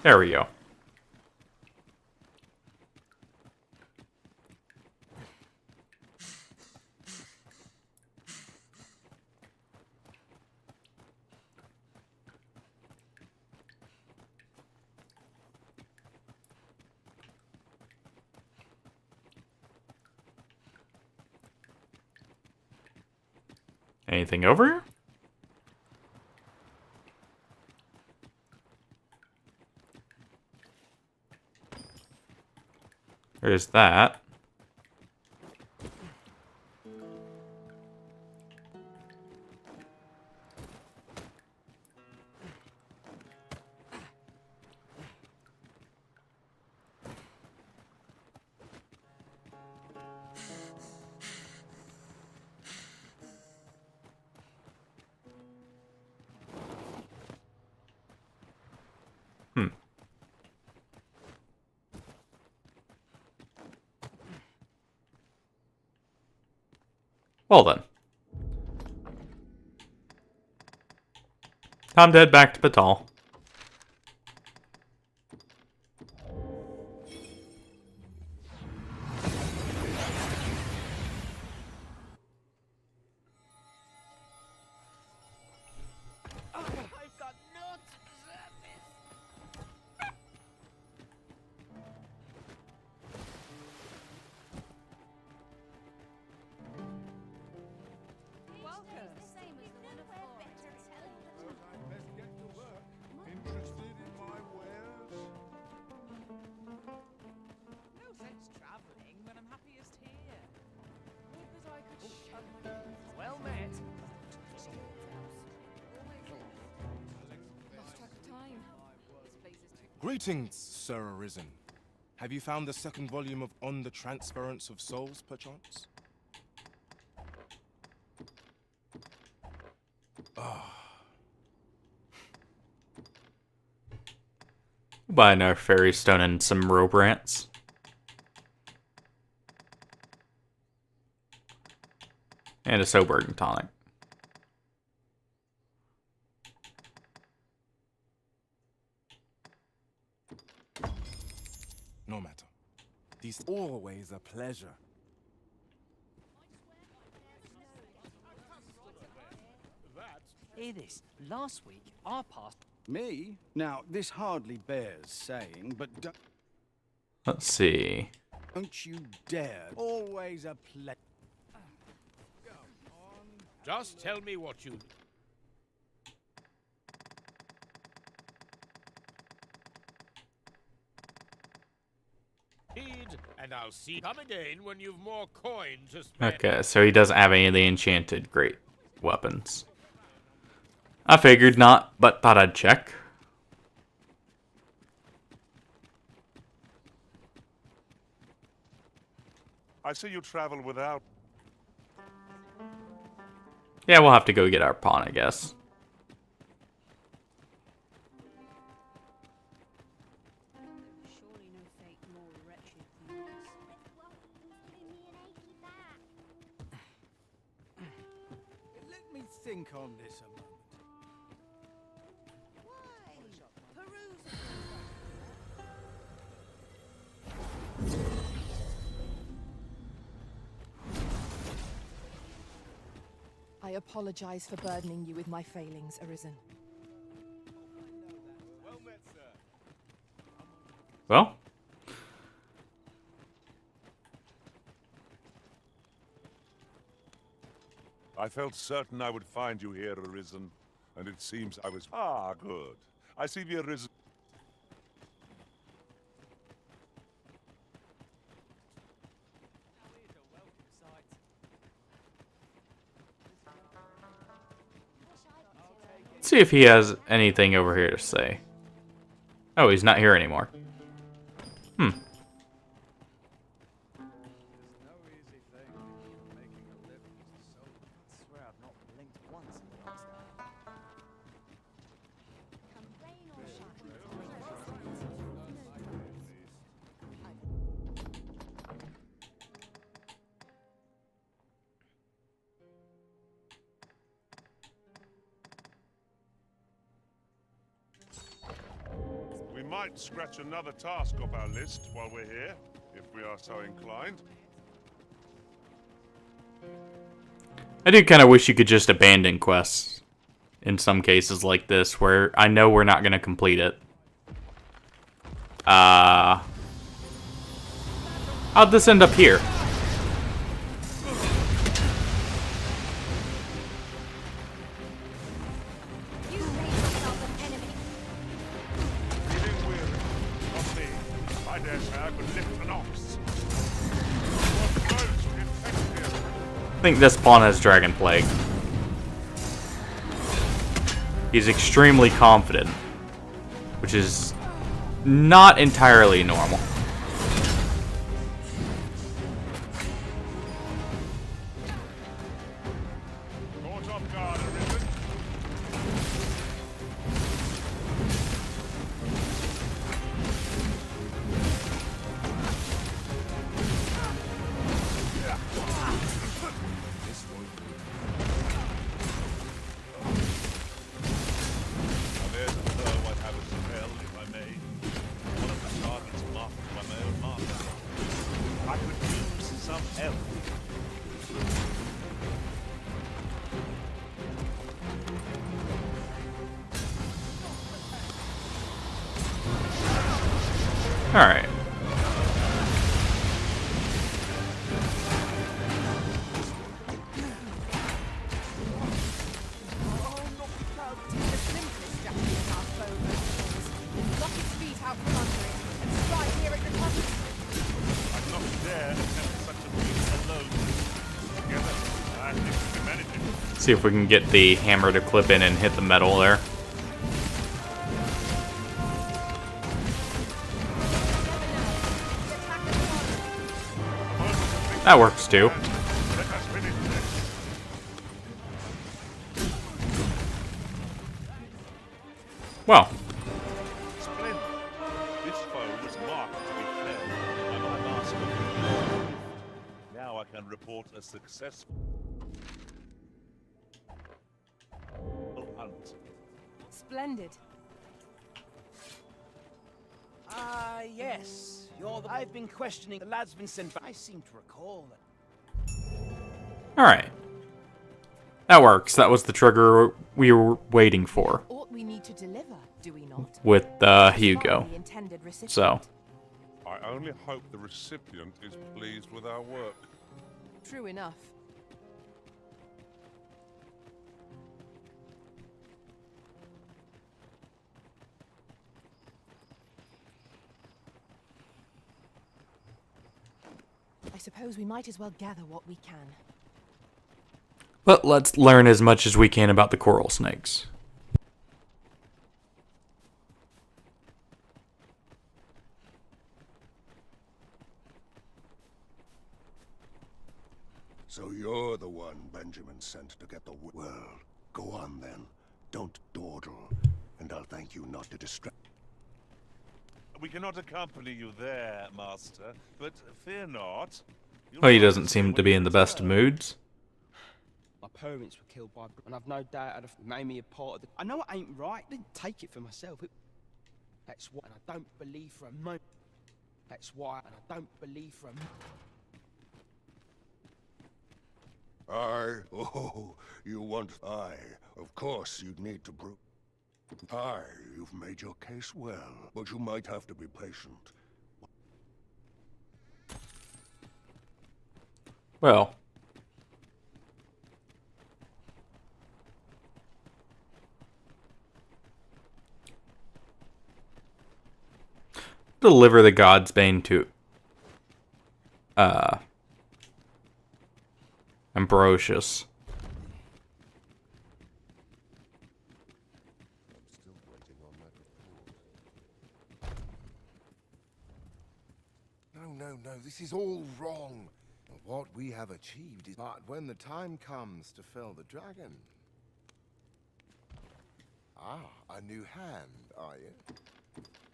There we go. Anything over here? There's that. Well then. Time to head back to Patal. Well met. Greetings, Sir Arisen. Have you found the second volume of On the Transference of Souls, perchance? Buy another fairy stone and some rope rants. And a sobering tonic. No matter. These always a pleasure. Hear this. Last week, I passed... Me? Now, this hardly bears saying, but Let's see. don't you dare. Always a pleasure. Just tell me what you... need, and I'll see. Come again when you've more coin to spend. Okay, so he doesn't have any of the enchanted great weapons. I figured not, but thought I'd check. I see you travel without. Yeah, we'll have to go get our pawn, I guess. Let me think on this a moment. I apologize for burdening you with my failings, Arisen. Well, I felt certain I would find you here, Arisen, and it seems I was... Ah, good. I see the Arisen... Let's see if he has anything over here to say. Oh, he's not here anymore. Hmm. We might scratch another task off our list while we're here, if we are so inclined. I do kind of wish you could just abandon quests in some cases like this, where I know we're not going to complete it. How'd this end up here? I think this pawn has Dragon Plague. He's extremely confident, which is not entirely normal. Alright. See if we can get the hammer to clip in and hit the metal there. That works too. Well. Splendid. This foe was marked to be felled by my master. Now I can report a successful hunt. Splendid. Yes. I've been questioning. The lad's been sent back. I seem to recall that. Alright. That works. That was the trigger we were waiting for. Ought we need to deliver, do we not? With Hugo. So. I only hope the recipient is pleased with our work. True enough. I suppose we might as well gather what we can. But let's learn as much as we can about the coral snakes. So you're the one Benjamin sent to get the well. Go on then. Don't dawdle, and I'll thank you not to distract. We cannot accompany you there, Master, but fear not. Oh, he doesn't seem to be in the best of moods. My parents were killed by, and I've no doubt I'd have made me a part of the. I know it ain't right. I didn't take it for myself. That's why, and I don't believe for a moment. That's why, and I don't believe for a moment. Aye. Oh, you want... Aye. Of course you'd need to prove... Aye, you've made your case well, but you might have to be patient. Well. deliver the God's Bane to Ambrosius. No, this is all wrong. What we have achieved is... But when the time comes to fell the dragon... Ah, a new hand, are you?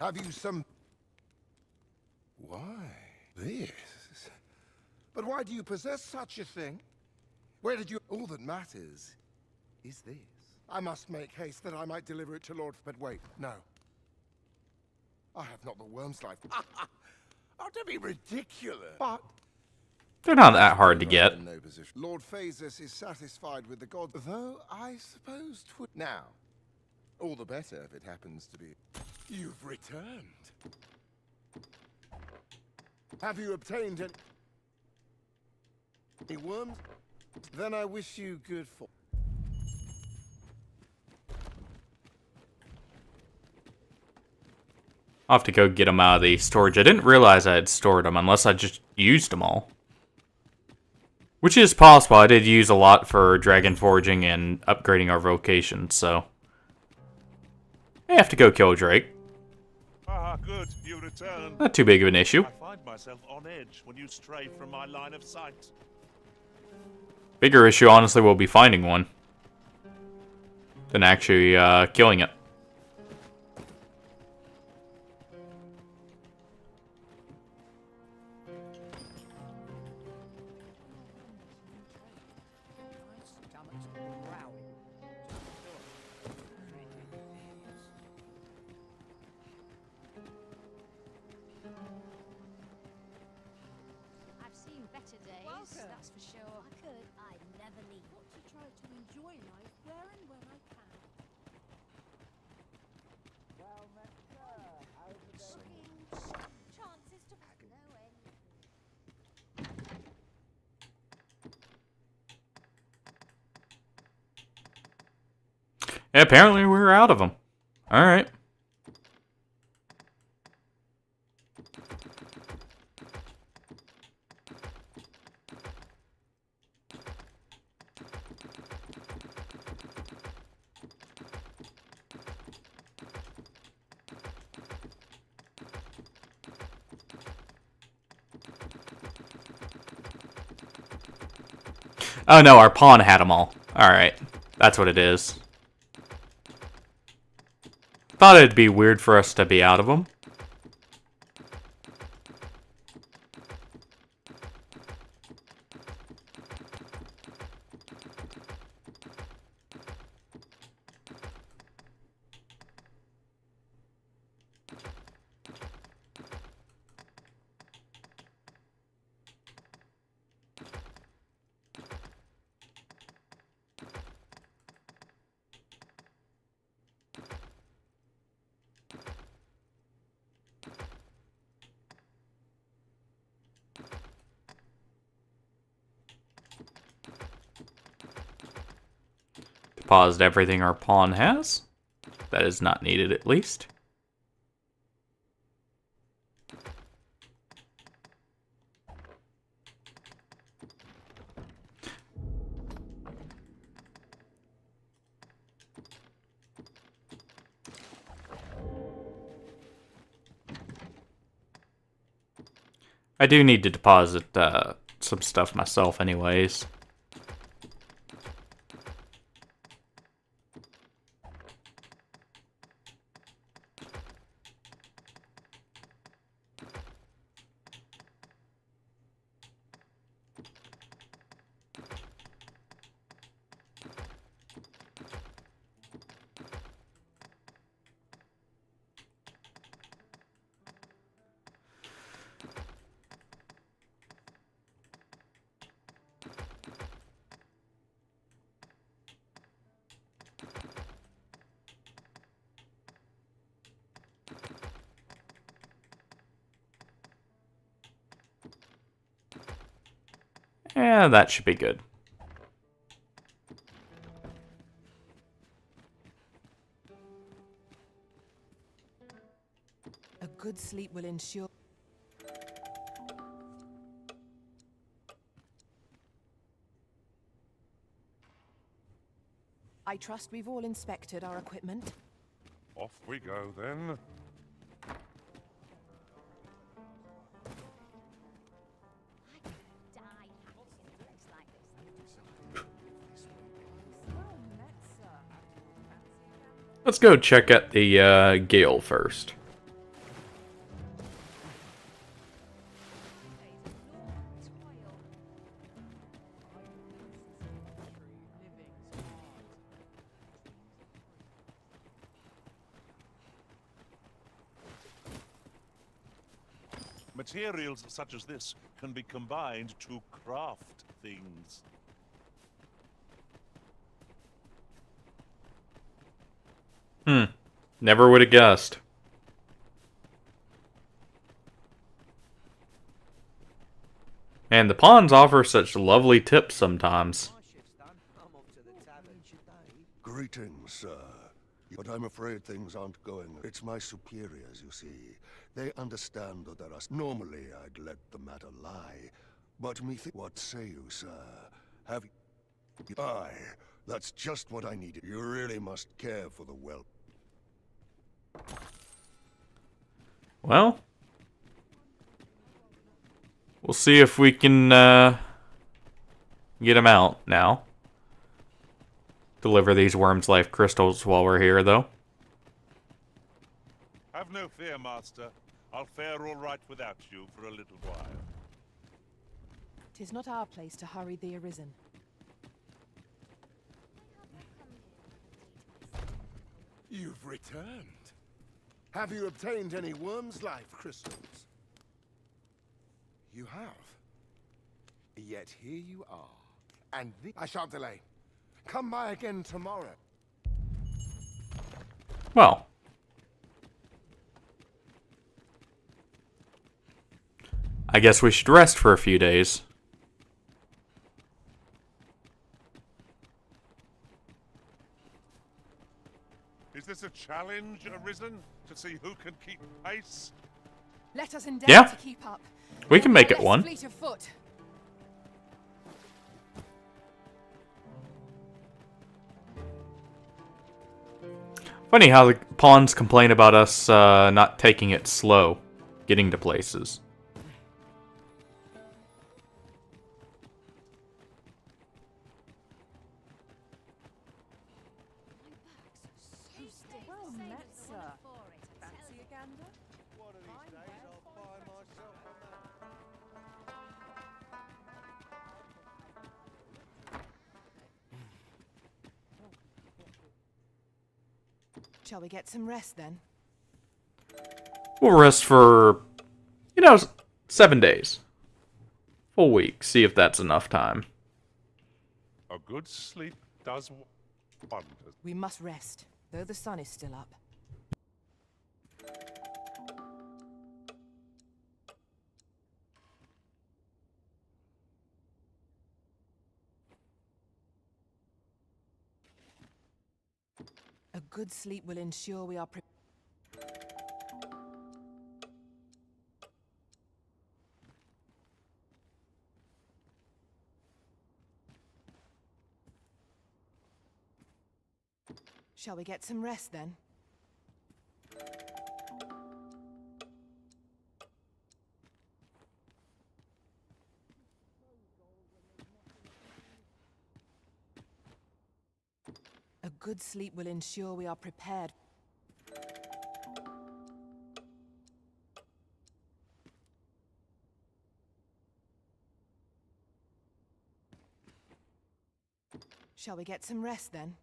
Have you some... Why? This? But why do you possess such a thing? Where did you... All that matters is this. I must make haste that I might deliver it to Lord... But wait, no. I have not the worm's life. Oh, don't be ridiculous. But... They're not that hard to get. No position. Lord Phasus is satisfied with the god, though I suppose now, all the better if it happens to be... You've returned. Have you obtained any worms? Then I wish you good for... I'll have to go get them out of the storage. I didn't realize I had stored them unless I just used them all. Which is possible. I did use a lot for dragon forging and upgrading our vocations, so... I have to go kill Drake. Ah, good. You returned. Not too big of an issue. I find myself on edge when you stray from my line of sight. Bigger issue, honestly, will be finding one. Than actually killing it. I've seen better days, that's for sure. I could, I'd never leave. Want to try to enjoy life where and when I can. Well met, sir. How's it going? Chances to no end. Yeah, apparently we're out of them. Alright. Oh no, our pawn had them all. Alright, that's what it is. Thought it'd be weird for us to be out of them. Deposited everything our pawn has. That is not needed, at least. I do need to deposit some stuff myself anyways. Yeah, that should be good. A good sleep will ensure... I trust we've all inspected our equipment. Off we go then. Let's go check out the Gale first. Materials such as this can be combined to craft things. Never would have guessed. And the pawns offer such lovely tips sometimes. Greetings, sir. But I'm afraid things aren't going. It's my superiors, you see. They understand that there are... Normally, I'd let the matter lie. But what say you, sir? Have you... Aye, that's just what I needed. You really must care for the whelp. Well, we'll see if we can get him out now. Deliver these worms' life crystals while we're here, though. Have no fear, Master. I'll fare all right without you for a little while. 'Tis not our place to hurry the Arisen. You've returned. Have you obtained any worm's life crystals? You have. Yet here you are. And I shan't delay. Come by again tomorrow. Well. I guess we should rest for a few days. Is this a challenge, Arisen? To see who can keep pace? Let us endeavor to keep up. We can make it one. Fleet of foot. Funny how the pawns complain about us not taking it slow, getting to places. Shall we get some rest then? We'll rest for, 7 days. Full week. See if that's enough time. A good sleep does wonders. We must rest, though the sun is still up. A good sleep will ensure we are prepared. Shall we get some rest then? A good sleep will ensure we are prepared. Shall we get some rest then?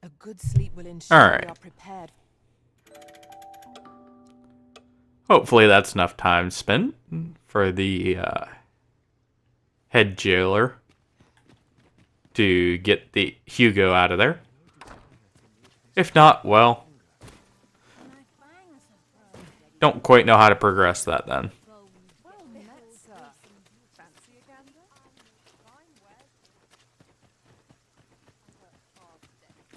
A good sleep will ensure we are prepared. Hopefully that's enough time spent for the head jailer to get the Hugo out of there. If not, well, don't quite know how to progress that then.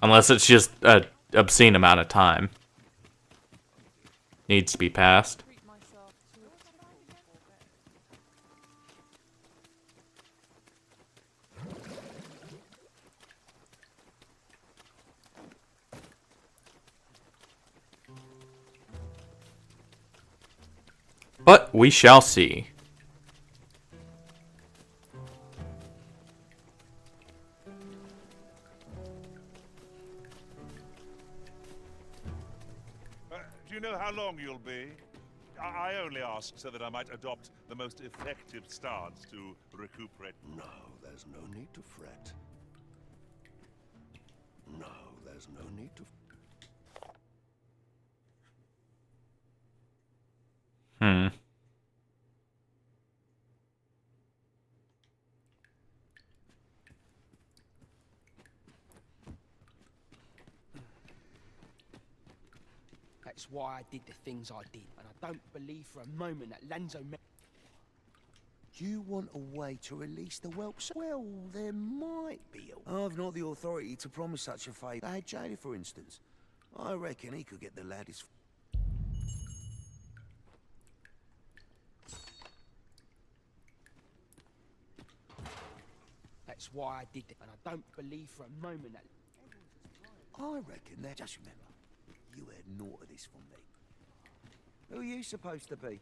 Unless it's just a obscene amount of time. Needs to be passed. But we shall see. Do you know how long you'll be? I only ask so that I might adopt the most effective stance to recuperate. No, there's no need to fret. No, there's no need to... That's why I did the things I did, and I don't believe for a moment that Lanzo... You want a way to release the whelps? Well, there might be a... I've not the authority to promise such a favour. I had Jada, for instance. I reckon he could get the lad his... That's why I did it, and I don't believe for a moment that... I reckon that... Just remember, you had naught of this from me. Who are you supposed to be?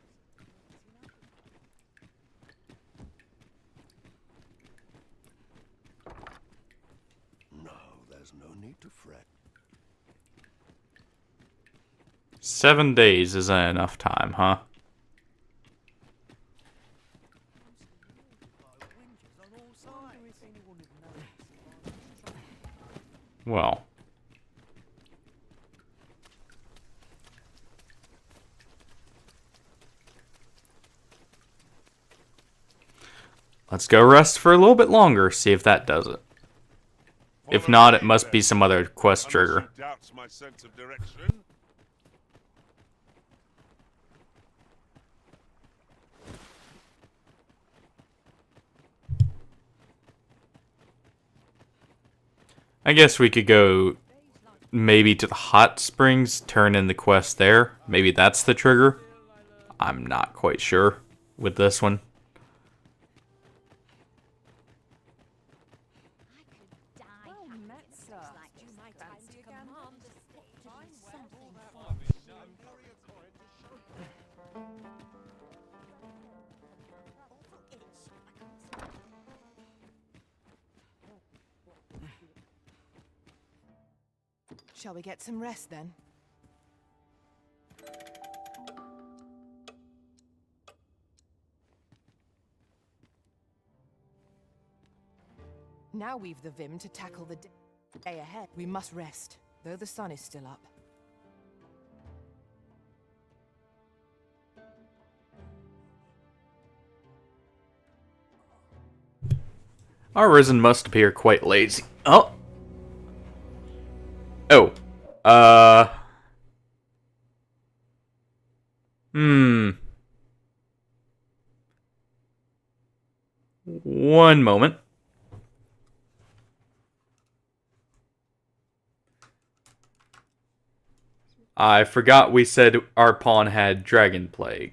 No, there's no need to fret. 7 days isn't enough time, huh? Well. Let's go rest for a little bit longer, see if that does it. If not, it must be some other quest trigger. Doubts my sense of direction. I guess we could go maybe to the hot springs, turn in the quest there. Maybe that's the trigger. I'm not quite sure with this one. Shall we get some rest then? Now we've the vim to tackle the day ahead. We must rest, though the sun is still up. Our Risen must appear quite lazy. Oh! Oh. One moment. I forgot we said our pawn had Dragon Plague.